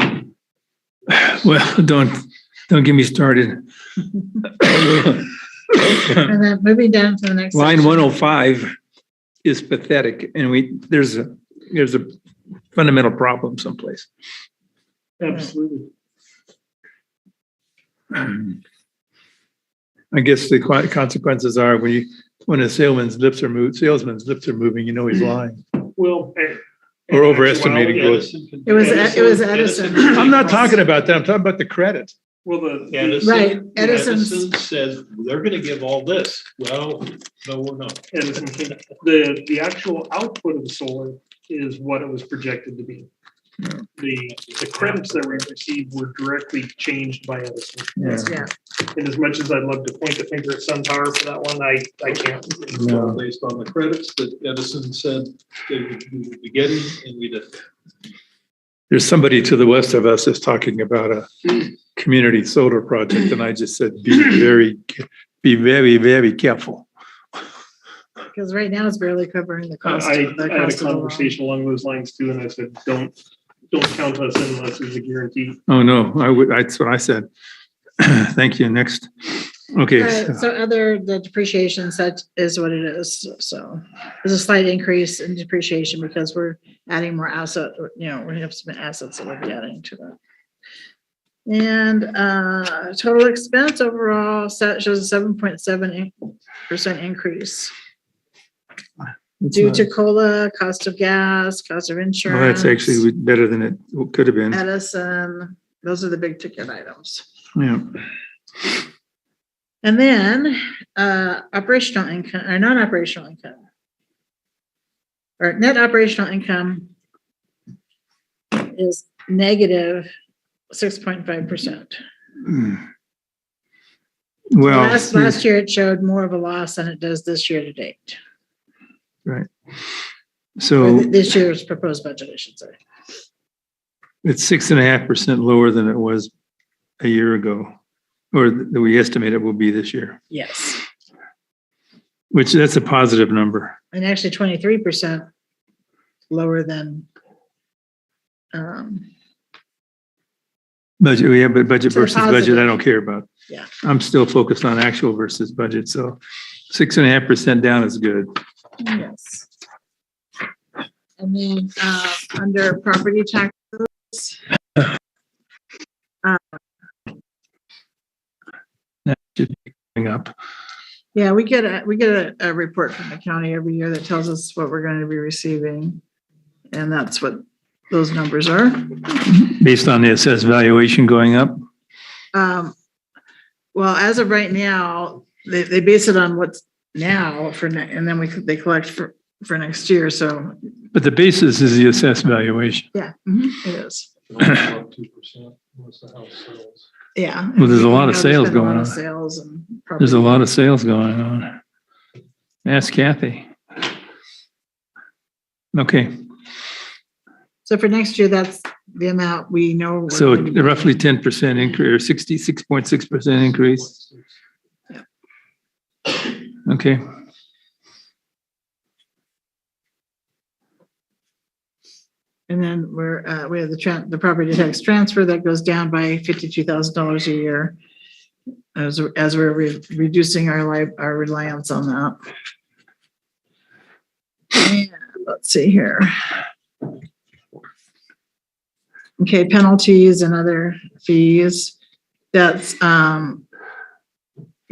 Well, don't get me started. and then moving down to the next. Line section. 105 is pathetic, and there's a fundamental problem someplace. Absolutely. I guess the consequences are when a salesman's lips are moving, you know he's lying Well. or overestimating growth. It was Edison. I'm not talking about that. I'm talking about the credit. Well, Right, Edison's- Edison says they're gonna give all this. Well, no, we're not. Edison, the actual output of the solar is what it was projected to be. The credits that we received were directly changed by Edison. Yeah, And as much as I'd love to point the finger at SunPower for that one, I can't. No. Based on the credits that Edison said they would be getting, and we didn't. There's somebody to the west of us that's talking about a community solar project, and I just said, be very, very careful. because right now it's barely covering the cost. I the had a cost of the loan. conversation along those lines too, and I said, don't count us in unless there's a guarantee. Oh, no, that's what I said. Thank you. Next. Okay. Right, so the depreciation set is what it is. So there's a slight increase in depreciation because we're adding more asset, we have some assets that we'll be adding to that. And total expense overall shows a 7.7% increase It's due not- to COLA, cost of gas, cost of Well, insurance. that's actually better than it could have been. Edison, those are the big ticket items. Yeah. And then operational income or non-operational income. Or net operational income is negative 6.5%. Well, Last year it showed more of a loss than it does this year to date. right. Or So this year's proposed budget, I should say. it's 6.5% lower than it was a year ago, or that we estimate it will be this year, Yes. which that's a positive number. And actually 23% lower than Budget, yeah, but budget So versus budget, positive. I don't care about. Yeah. I'm still focused on actual versus budget, so 6.5% down is good. yes. And then under property taxes, That should be going up. yeah, we get a report from the county every year that tells us what we're going to be receiving. And that's what those numbers are. Based on the assessed valuation going up. Well, as of right now, they base it on what's now and then they collect for next year. So But the basis is the assessed valuation. yeah, it is. 2% was the house sales. Yeah. Well, there's a lot of There's sales been a lot going of on. Sales and. There's a property. lot of sales going on. Ask Kathy. Okay, So for next year, that's the amount we know. we're so going to be roughly getting. 10% increase or 66.6% increase. Okay, And then we have the property tax transfer that goes down by $52,000 a year. as we're reducing our reliance on that. And let's see here. Okay, penalties and other fees. That's going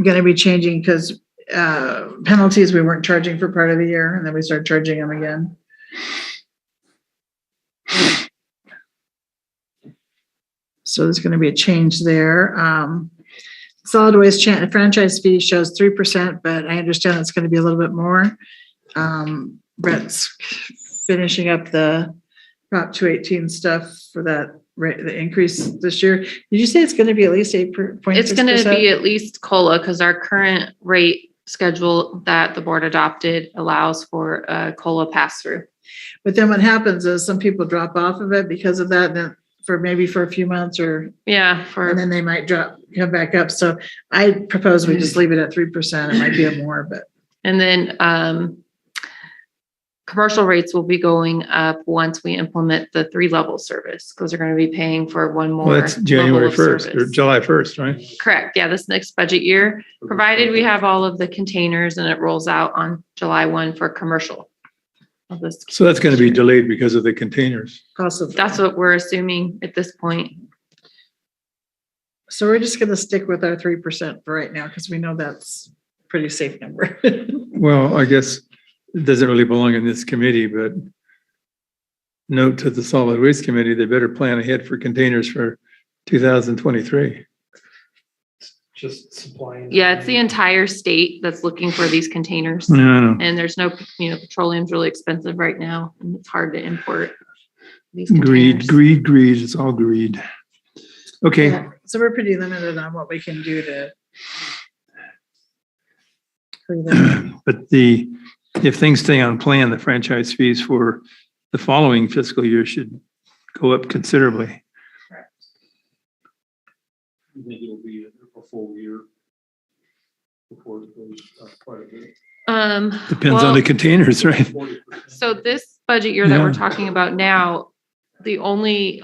to be changing because penalties we weren't charging for part of the year, and then we started charging them again. So there's going to be a change there. Solid waste franchise fee shows 3%, but I understand it's going to be a little bit more. Brett's finishing up the Prop 218 stuff for that rate, the increase this year. Did you say it's going to be at least 8.6%? It's going to be at least COLA because our current rate schedule that the board adopted allows for a COLA pass through. But then what happens is some people drop off of it because of that, then for a few months or, Yeah, and then they might come back up. So I propose we just leave it at 3%. It might be more, but. and then commercial rates will be going up once we implement the 3-level service because they're going to be paying for one more. Well, that's January level of 1st or service. July 1st, right? Correct. Yeah, this next budget year, provided we have all of the containers and it rolls out on July 1 for commercial. Of this. So that's going to be delayed because of the containers. Possibly. That's what we're assuming at this point. So we're just going to stick with our 3% for right now because we know that's a pretty safe number. Well, I guess it doesn't really belong in this committee, but note to the solid waste committee, they better plan ahead for containers for 2023. Just supplying. Yeah, it's the entire state that's looking for these containers. No. And there's no, petroleum's really expensive right now and it's hard to import these Greed. containers. It's all greed. Okay. Yeah, so we're pretty limited on what we can do to. But if things stay on plan, the franchise fees for the following fiscal year should go up considerably. I think it'll be a full year before it goes up quite a bit. Depends on the containers, right? 40%. So this budget year that we're Yeah. talking about now, the only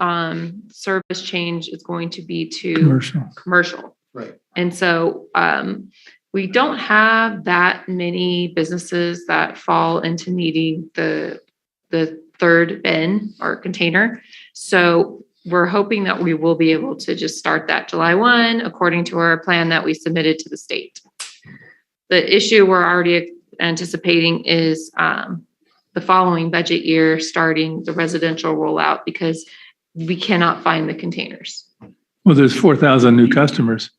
service change is going to be to commercial. Right. And so we don't have that many businesses that fall into needing the third bin or container. So we're hoping that we will be able to just start that July 1 according to our plan that we submitted to the state. The issue we're already anticipating is the following budget year, starting the residential rollout because we cannot find the containers. Well, there's 4,000 new customers.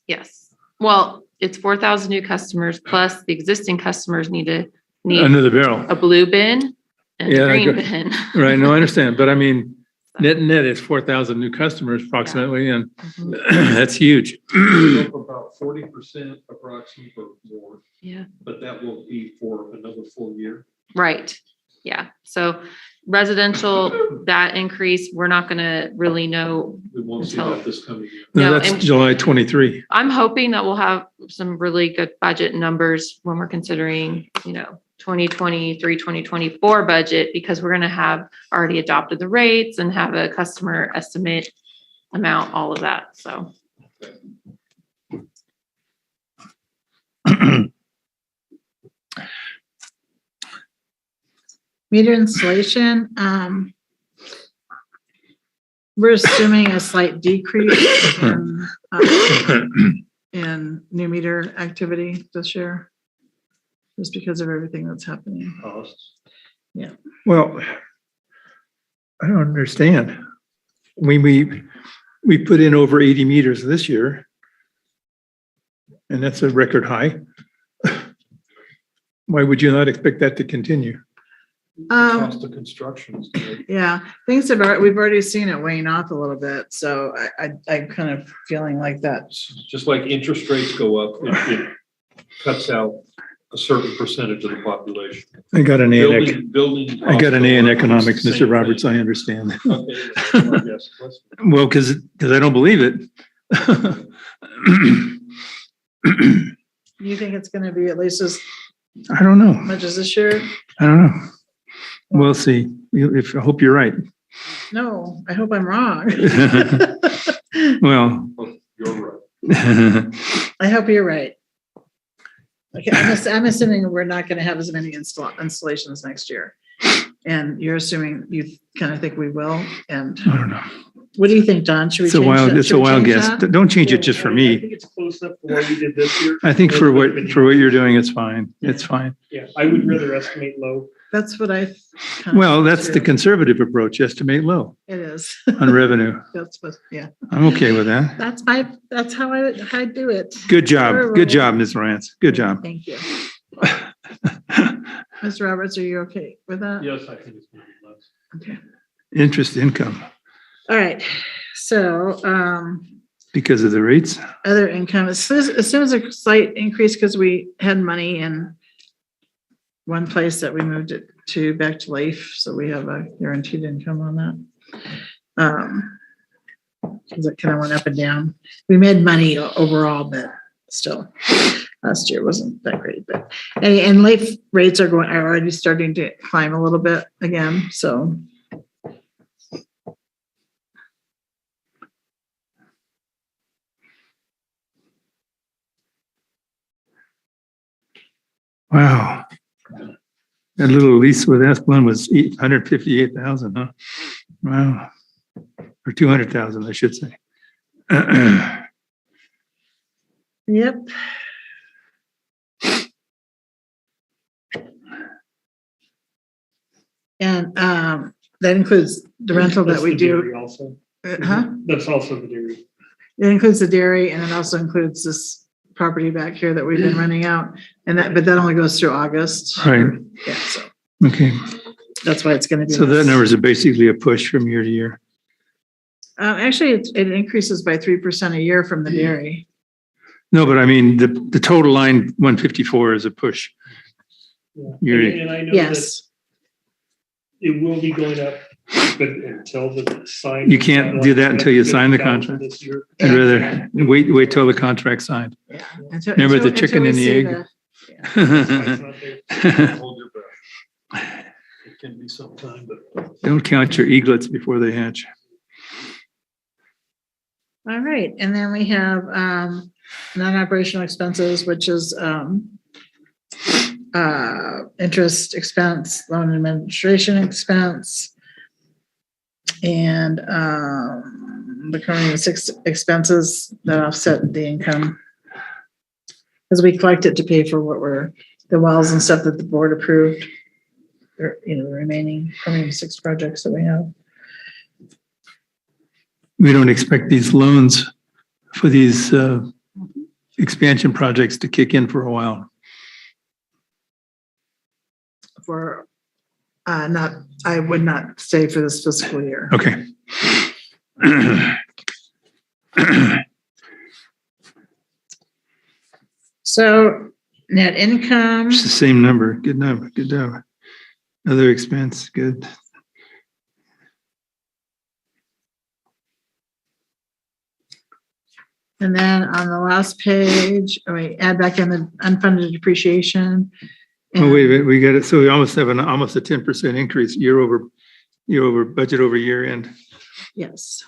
Yes. Well, it's 4,000 new customers plus the existing customers need Under the barrel. a blue bin and Yeah, a green I bin. Right. No, I understand. But I mean, net is 4,000 new customers approximately, and Mhm. that's huge. Up about 40% approximately or more, Yeah. but that will be for another full year. Right. Yeah. So residential, that increase, we're not going to really know. We won't see that this coming year. No, No, that's and- July 23. I'm hoping that we'll have some really good budget numbers when we're considering, 2023, 2024 budget, because we're going to have already adopted the rates and have a customer estimate amount, all of that. So. Meter installation, we're assuming a slight decrease in new meter activity this year, just because of everything that's happening. Costs. Well, I don't understand. We put in over 80 meters this year, and that's a record high. Why would you not expect that to continue? Cost of construction is good. Yeah, we've already seen it wane off a little bit, so I'm kind of feeling like that. Just like interest rates go up, it cuts out a certain percentage of the population. I got an A in Building. I got an A in costs go up, economics, it's the Mr. same Roberts. thing. I understand. Okay, yes, let's- Well, because I don't believe it. You think it's gonna be at least as I don't know. much as this year? I don't know. We'll see. I hope you're right. No, I hope I'm wrong. Well, You're right. I hope you're right. Okay, I'm assuming we're not gonna have as many installations next year. And you're assuming, you kind of think we will, and I don't know. what do you think, Don? Should we It's a change wild, that? it's Should a we wild change guess. that? Don't change it just for I me. think it's close enough for what we did this year. I think for what you're doing, it's fine. It's fine. Yeah, I would rather estimate low. That's what I. kind of Well, thought that's the too. conservative approach, estimate low It is. on revenue. That's what, yeah, I'm okay with that. that's how I do it. Good job. Good job, Ms. Rance. Good job. Thank you. Mr. Roberts, are you okay with that? Yes, I think it's gonna be less. Okay. Interest income All right, so, because of the rates. other income, as soon as a slight increase, because we had money in one place that we moved it to back to Life, so we have a guaranteed income on that. Because it kind of went up and down. We made money overall, but still, last year wasn't that great, but, and Life rates are already starting to climb a little bit again, so. Wow. That little lease with Esplin was 158,000, huh? Wow. Or 200,000, I should say. Yep. And that includes the rental that That's we the do. dairy Also, Huh? that's also the dairy. It includes the dairy, and it also includes this property back here that we've been renting out. And that, but that only goes through August. Right. Yeah, so Okay. that's why it's gonna be. So that less. numbers are basically a push from year to year. Actually, it increases by 3% a year from the dairy. No, but I mean, the total line 154 is a push. Yeah. You're- And I know that Yes, it will be going up, but until the sign. You can't do that until you sign the contract. This year. I'd rather wait till the contract's signed. yeah. Remember the chicken we and the see egg? It's not there. Hold your breath. It can be sometime, but Don't count your eaglets before they hatch. All right, and then we have non-operational expenses, which is interest expense, loan administration expense, and the current six expenses that offset the income. Because we collect it to pay for what we're, the wells and stuff that the board approved, or, the remaining 6 projects that we have. We don't expect these loans for these expansion projects to kick in for a while. For not, I would not say for this fiscal year. Okay. So net income, It's the same number. Good number. Good job. Other expense, good. and then on the last page, we add back in the unfunded depreciation. Oh, wait a minute, we got it. So we almost have almost a 10% increase year over budget over year end. Yes.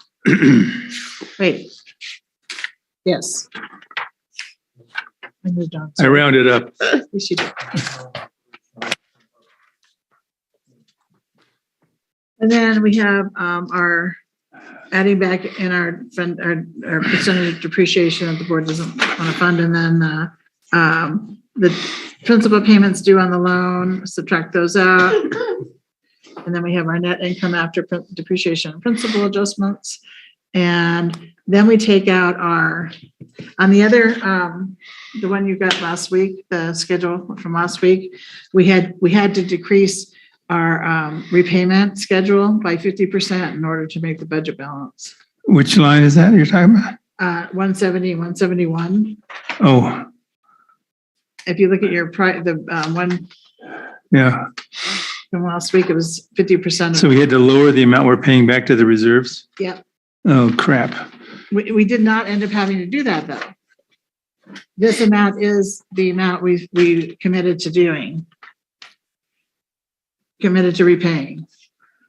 Wait. Yes. I moved on. I rounded up. We should- And then we have our adding back in our fund, our percentage depreciation that the board doesn't want to fund, and then the principal payments due on the loan, subtract those out. And then we have our net income after depreciation and principal adjustments. And then we take out our, on the other, the one you got last week, the schedule from last week, we had to decrease our repayment schedule by 50% in order to make the budget balance. Which line is that you're talking about? 170, 171. Oh, If you look at your one yeah. from last week, it was 50%. So we had to lower the amount we're paying back to the reserves? Yeah. Oh, crap. We did not end up having to do that, though. This amount is the amount we committed to doing. Committed to repaying.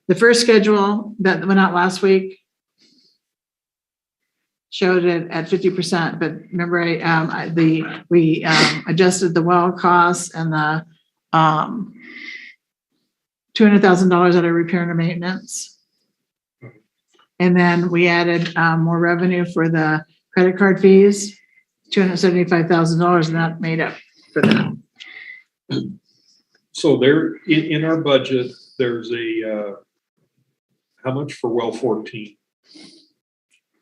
The first schedule that went out last week showed it at 50%, but remember we adjusted the well costs and the $200,000 out of repair and maintenance. And then we added more revenue for the credit card fees, $275,000, and that made up for that. So there, in our budget, there's a, how much for well 14?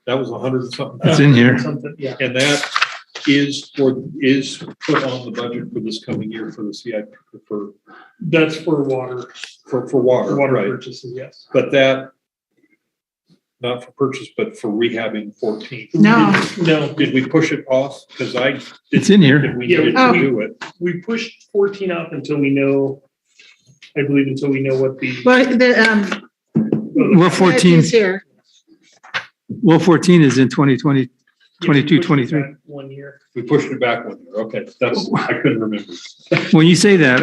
That was 100 and something. It's in here. Something, yeah. And that is put on the budget for this coming year for the CIP, That's for water, for water, water right? purchases, yes. But that, not for purchase, but for rehabbing 14. No. No, Did we push it off? Because It's in here. did we Yeah, need oh. to do it? we pushed 14 off until we know, I believe until we know what the. But the, Well, 14, is here. well, 14 is in 2020, 22, 23. 1 year. We pushed it back 1 year. Okay, I couldn't remember. When you say that,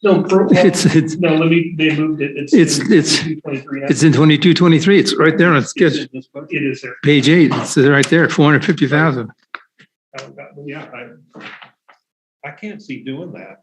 No, it's no, they moved it. It's- in 23 now. it's in 22, 23. It's right there on sketch, In this budget? It is there. page 8. It's right there, 450,000. Yeah, I can't see doing that.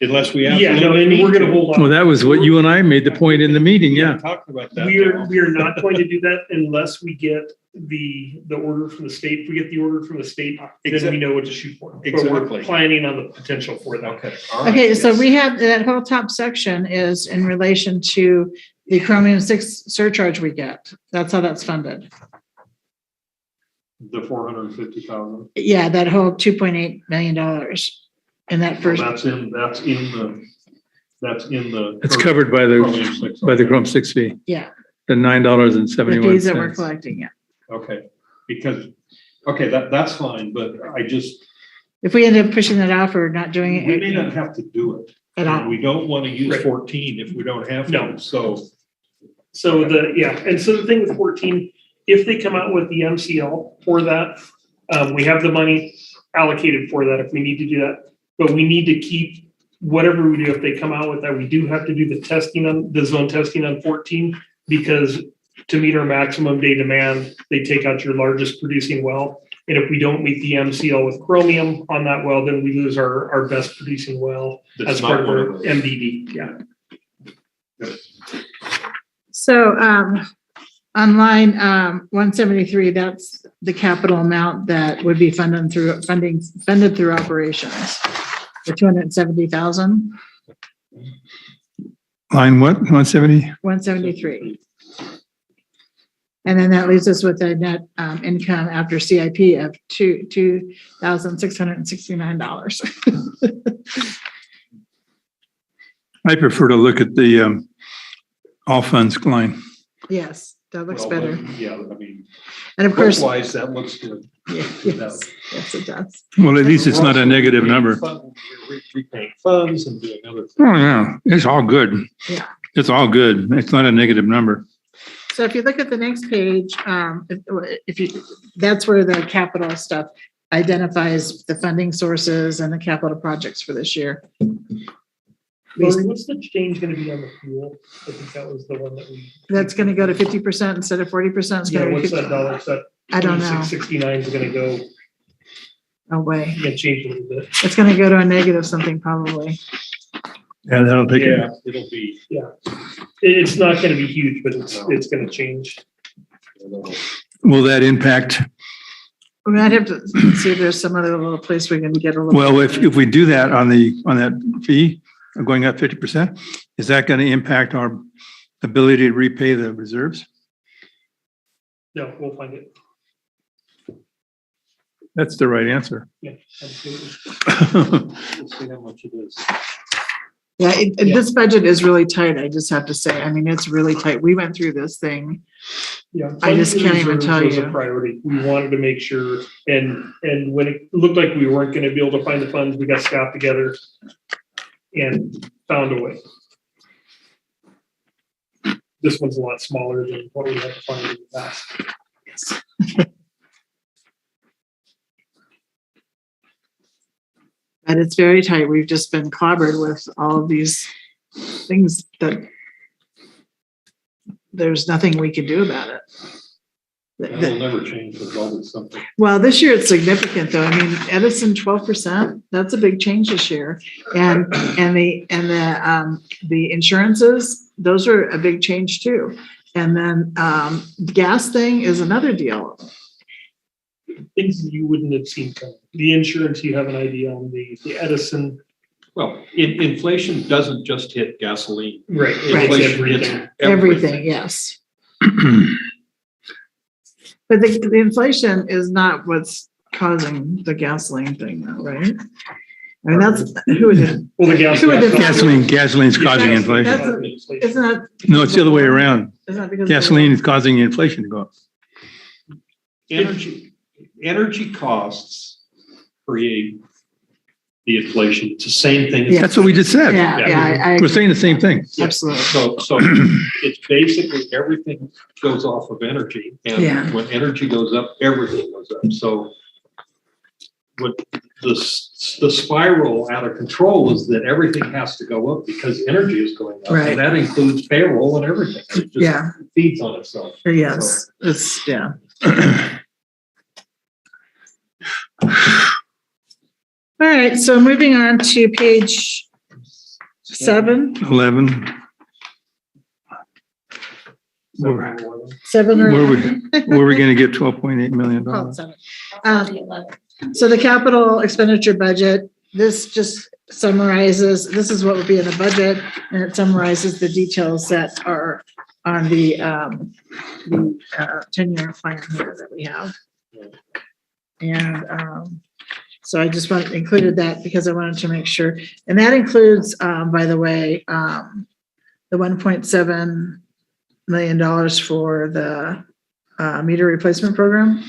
Unless we Yeah, no, absolutely and need we're gonna to. hold Well, on. that was what you and I made the point in the meeting, yeah. Talking about that. We are not going to do that unless we get the order from the state. If we get the order from the state, then we know what to shoot for. But we're Exactly. planning on the potential for that. Okay. all right, Okay, so yes. we have, that whole top section is in relation to the Chromium 6 surcharge we get. That's how that's funded. The 450,000. Yeah, that whole $2.8 million in that first, That's in the. It's covered by the Chrome 6 fee, yeah, the the $9.71. fees that we're collecting, yeah. Okay, because, okay, that's fine, but I just, If we end up pushing that off or not doing we may it not have to do it. at all. We don't want to use Right. 14 if we don't have No. to, so. So and so the thing with 14, if they come out with the MCL for that, we have the money allocated for that if we need to do that. But we need to keep whatever we do, if they come out with that, we do have to do the testing on the zone testing on 14, because to meet our maximum day demand, they take out your largest producing well. And if we don't meet the MCL with chromium on that well, then we lose our best producing well That's as part of not one our of those. MDD. Yeah. So on line 173, that's the capital amount that would be funded through operations. The 270,000, Line what, 170? 173. And then that leaves us with a net income after CIP of $2,669. I prefer to look at the all funds line. Yes, that looks well, better. Yeah, I mean, And of course, wise, that looks good. yes, yes, it does. Well, at least it's not a negative number. Repaying funds and doing other things. Oh, yeah, it's all good. Yeah. It's all good. It's not a negative number. So if you look at the next page, if you, that's where the capital stuff identifies the funding sources and the capital projects for this year. Lori, what's the change gonna be on the fuel? I think that was the one that we. That's gonna go to 50% instead of 40%. It's Yeah, gonna be what's 50. that dollar set? I don't know. 2669 is gonna go, Away. change a little bit. It's gonna go to a negative something probably. Yeah, that'll take it. Yeah, it'll be. It's not gonna be huge, but it's gonna change. Will that impact? We might have to see if there's some other little place we can get a little. Well, if we do that on that fee, going up 50%, is that going to impact our ability to repay the reserves? No, we'll find it. That's the right answer. Yeah, absolutely. We'll see how much it is. Yeah, this budget is really tight, I just have to say. I mean, it's really tight. We went through this thing. Yeah. I just can't even Reserves tell was a you. Priority. We wanted to make sure, and when it looked like we weren't gonna be able to find the funds, we got staff together and found a way. This one's a lot smaller than what we had to find in the past. But it's very tight. We've just been clobbered with all of these things that there's nothing we can do about it. That'll never change, there's always something. Well, this year it's significant though. I mean, Edison 12%, that's a big change this year. And the insurances, those are a big change too. And then the gas thing is another deal. Things you wouldn't have seen coming. The insurance, you have an idea on the Edison. Well, inflation doesn't just hit gasoline. Right. Inflation hits Everything, yes. But the inflation is not what's causing the gasoline thing though, right? I mean, that's who it is. Well, the gas. Who would have- Gasoline's causing inflation. Isn't that? No, it's the other way around. Isn't that because? Gasoline is causing inflation to go up. Energy costs create the inflation. It's the same thing. Yeah. That's what we just said. Yeah, We're saying the same thing. absolutely. So it's basically everything goes off of energy. Yeah. And when energy goes up, everything goes up. So what the spiral out of control is that everything has to go up because energy is going up. Right. And that includes payroll and everything. It just Yeah. feeds on itself. Yes, it's, yeah. All right, so moving on to page 7. 11. So, Where 7 or where we going to get $12.8 million? call it 7. So the capital expenditure budget, this just summarizes, this is what would be in the budget, and it summarizes the details that are on the 10-year plan here that we have. And so I just included that because I wanted to make sure, and that includes, by the way, the $1.7 million for the meter replacement program,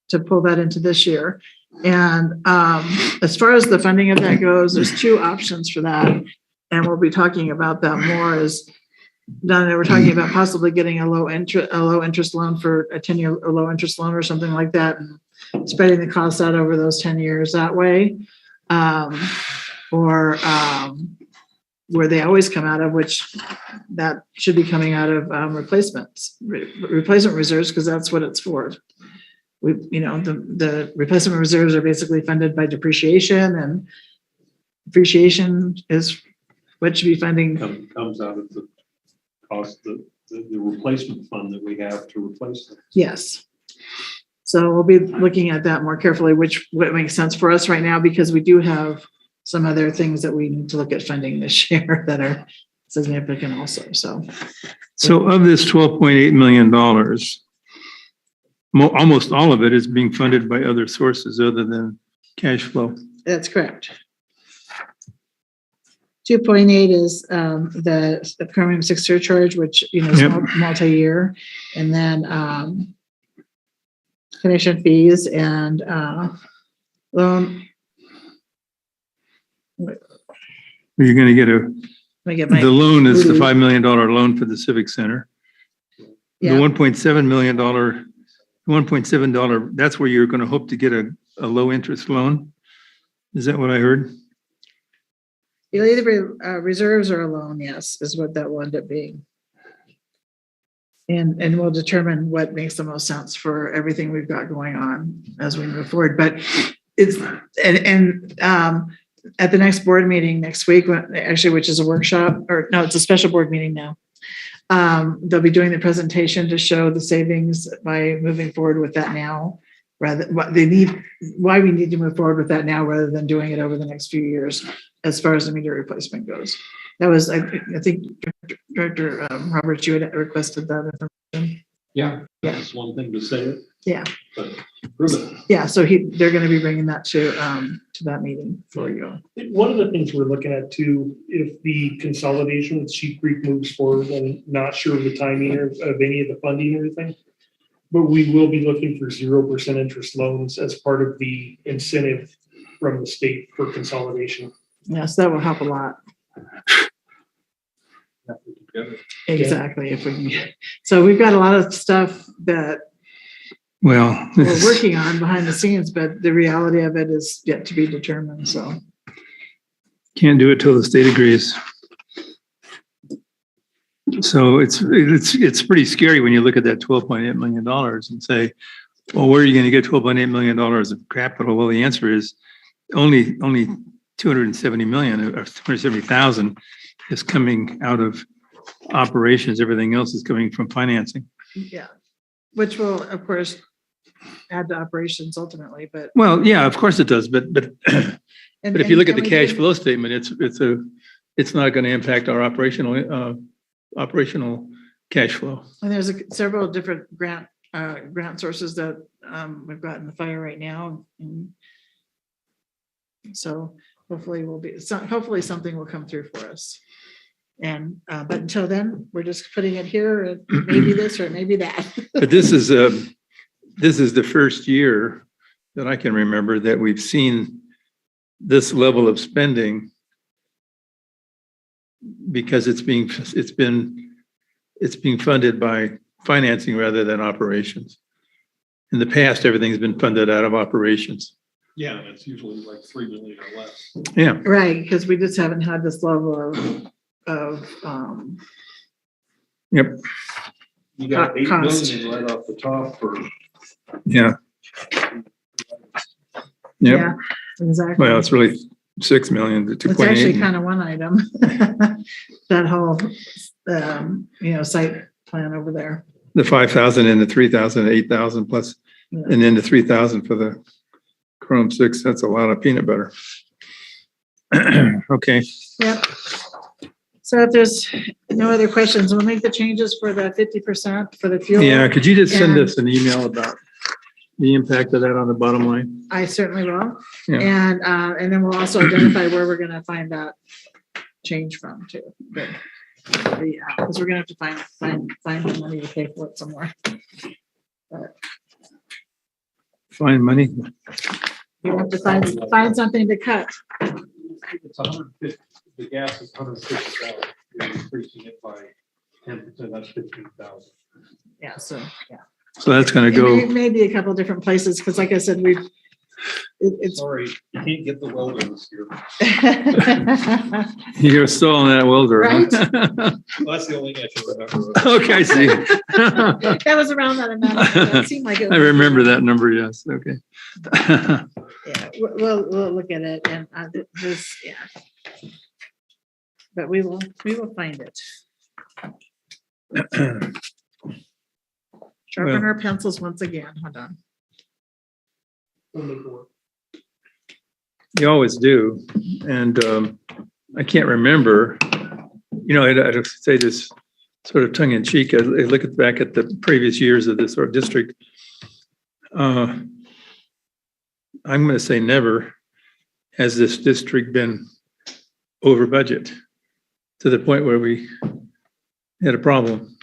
to pull that into this year. And as far as the funding of that goes, there's 2 options for that. And we'll be talking about that more as Donna, we're talking about possibly getting a low interest loan for a 10-year low interest loan or something like that, and spreading the costs out over those 10 years that way. Or where they always come out of, which that should be coming out of replacement reserves, because that's what it's for. The replacement reserves are basically funded by depreciation, and depreciation is what should be funding. comes out of the cost, the replacement fund that we have to replace them. Yes. So we'll be looking at that more carefully, what makes sense for us right now, because we do have some other things that we need to look at funding this year that are significant also. So of this $12.8 million, almost all of it is being funded by other sources other than cash flow. that's correct. 2.8 is the Premium 6 surcharge, which is Yep. multi-year, and then connection fees and loan. You're going to get Let me get my, the loan is the $5 million loan for the Civic Center. The yeah, $1.7 million, $1.7, that's where you're going to hope to get a low interest loan. Is that what I heard? it'll either be reserves or a loan, yes, is what that will end up being. And we'll determine what makes the most sense for everything we've got going on as we move forward. But it's, at the next board meeting next week, which is a workshop, or no, it's a special board meeting now. They'll be doing the presentation to show the savings by moving forward with that now, why we need to move forward with that now rather than doing it over the next few years as far as the meter replacement goes. That was, I think, Director Roberts, you had requested that information. Yeah, Yeah. that's one thing to say it. Yeah. But prove it. Yeah, so they're going to be bringing that to that meeting for you. One of the things we're looking at too, if the consolidation with Sheep Creek moves forward, and not sure of the timing of any of the funding or anything, but we will be looking for 0% interest loans as part of the incentive from the state for consolidation. Yes, that will help a lot. Exactly. If we can get, so we've got a lot of stuff that Well, we're working on behind the scenes, but the reality of it is yet to be determined. So can't do it till the state agrees. So it's pretty scary when you look at that $12.8 million and say, well, where are you going to get $12.8 million of capital? Well, the answer is only 270 million or 270,000 is coming out of operations. Everything else is coming from financing. Yeah, which will, of course, add to operations ultimately, but. Well, yeah, of course it does. But and- if you look at and the we cash did- flow statement, it's not going to impact our operational cash flow. And there's several different grant sources that we've got in the fire right now. And so hopefully hopefully something will come through for us. And, but until then, we're just putting it here, and maybe this or maybe that. But this is the first year that I can remember that we've seen this level of spending because it's being funded by financing rather than operations. In the past, everything's been funded out of operations. Yeah, and it's usually like 3 million or less. Yeah. Right, because we just haven't had this level of Yep. You got 8 Cost. million right off the top for. Yeah. Yep. yeah, exactly. Well, it's really 6 million to It's actually 2.8. kind of one item. That whole, site plan over there. The 5,000 and the 3,000, 8,000 plus, Yeah. and then the 3,000 for the Chrome 6. That's a lot of peanut butter. Okay. Yep. So if there's no other questions, we'll make the changes for the 50% for the fuel. Yeah. Could you just send And- us an email about the impact of that on the bottom line? I certainly will. Yeah. And then we'll also identify where we're gonna find that change from too. But because we're gonna have to find the money to pay for it somewhere. Find money. You have to find something to cut. It's 150, the gas is 150,000. You're increasing it by 10%, that's 15,000. Yeah, so, yeah. So that's going to It go. may be a couple different places, because like I said, it's. Sorry, you can't get the welder this year. You're still on that welder. huh? Right. Well, that's the only thing I can remember. Okay, I see. That was around that amount. That seemed like it. I remember that number, yes, okay. Yeah, we'll look at it and yeah. But we will find it. Sharpen our pencils once again. Hold on. You always do, and I can't remember, I'd say this sort of tongue in cheek, I look back at the previous years of this sort of district. I'm going to say never has this district been over budget to the point where we had a problem,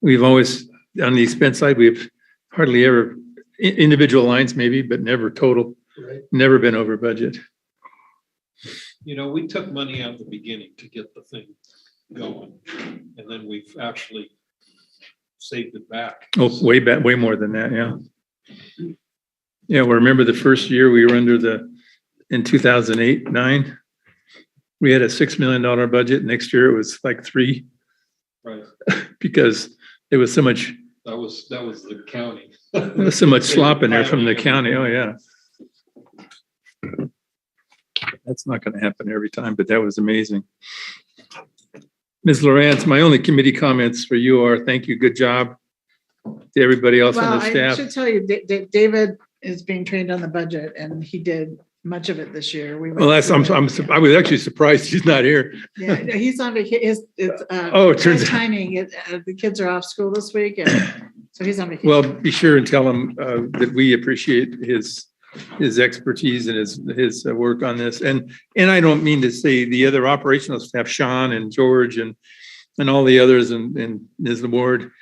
We've always, on the expense side, we've hardly ever, individual lines maybe, but never total, Right. never been over budget. We took money out at the beginning to get the thing going, and then we've actually saved it back. Oh, way back, way more than that, yeah. Yeah, well, remember the first year we were in 2008-9, we had a $6 million budget. Next year it was like 3, Right. because there was so much, That was the county. there was so much slop in there from the county. Oh, yeah. That's not going to happen every time, but that was amazing. Ms. Lawrence, my only committee comments for you are thank you, good job. To everybody else on Well, the I staff. should tell you, David is being trained on the budget, and he did much of it this year. Well, I was actually surprised he's not here. Yeah, no, he's on vacation. Oh, it turns bad out- timing. The kids are off school this week, and so he's on vacation. Well, be sure and tell him that we appreciate his expertise and his work on this. And I don't mean to say the other operational staff, Sean and George and all the others and Ms. Ward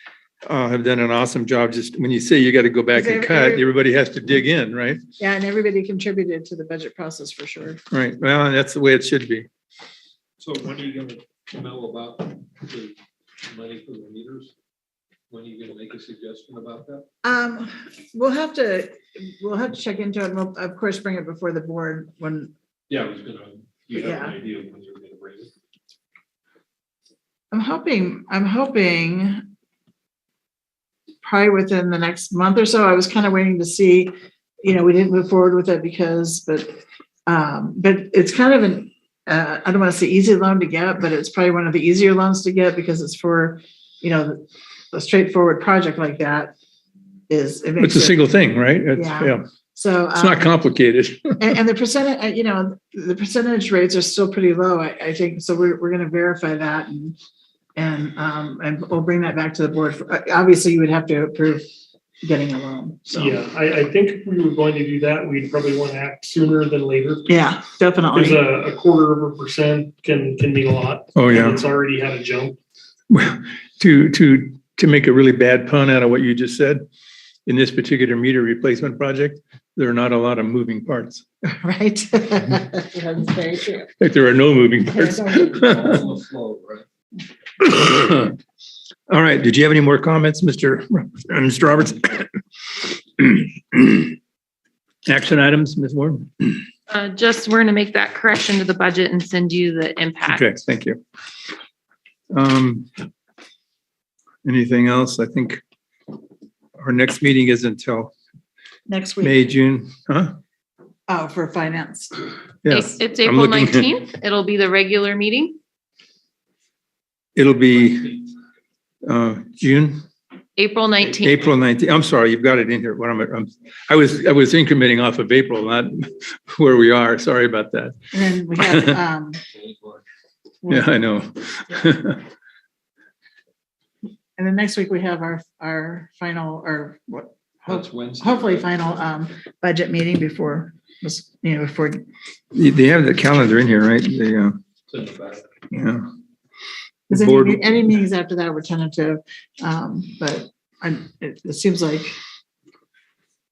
have done an awesome job. Just when you say you got to go back and cut, everybody has to dig in, right? Yeah, and everybody contributed to the budget process for sure. Right. Well, and that's the way it should be. So when are you gonna know about the money for the meters? When are you gonna make a suggestion about that? We'll have to check into it. We'll of course bring it before the board when. Yeah, I was gonna, you have Yeah. an idea of when you're gonna bring it? I'm hoping probably within the next month or so. I was kind of waiting to see, we didn't move forward with it but it's kind of an, I don't want to say easy loan to get, but it's probably one of the easier loans to get because it's for, a straightforward project like that is. It's a single thing, right? Yeah. So. It's not complicated. And the percentage, the percentage rates are still pretty low, I think. So we're going to verify that and we'll bring that back to the board. Obviously, you would have to approve getting a loan. So. Yeah, I think if we were going to do that, we'd probably want to act sooner than later. Yeah, definitely. Because a 1/4% can mean a lot. Oh, yeah. And it's already had a jump. Well, to make a really bad pun out of what you just said, in this particular meter replacement project, there are not a lot of moving parts. Right. That's very true. Like there are no moving parts. All right. Did you have any more comments, Mr. Roberts? Action items, Ms. Ward? Just, we're gonna make that correction to the budget and send you the impact. Okay, thank you. Anything else? I think our next meeting is until Next week. May, June, huh? Oh, for finance. Yes. It's I'm April looking- 19th. It'll be the regular meeting. It'll be June, April 19th. April 19th. I'm sorry, you've got it in here. What I was incrementing off of April, not where we are. Sorry about that. And then we have, Yeah, I know. and then next week we have our final, or what, That's Wednesday. hopefully final budget meeting before, before. They have the calendar in here, right? They, It's in the back. yeah. Because Board- any meetings after that were tentative, but it seems like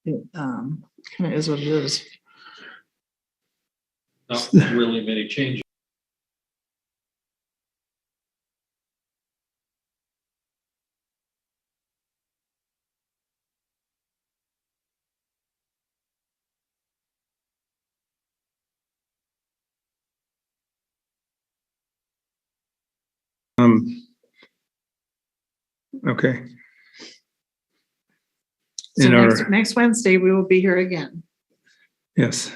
it kind of is what it is. Not really many changes. Okay. So In our, next Wednesday, we will be here again. yes.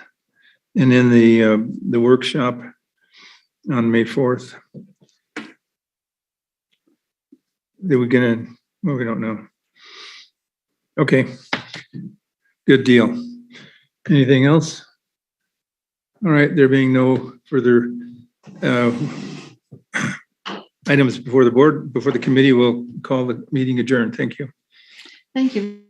And then the workshop on May 4th. They were gonna, well, we don't know. Okay. Good deal. Anything else? All right, there being no further items before the board, before the committee, will call the meeting adjourned. Thank you. Thank you.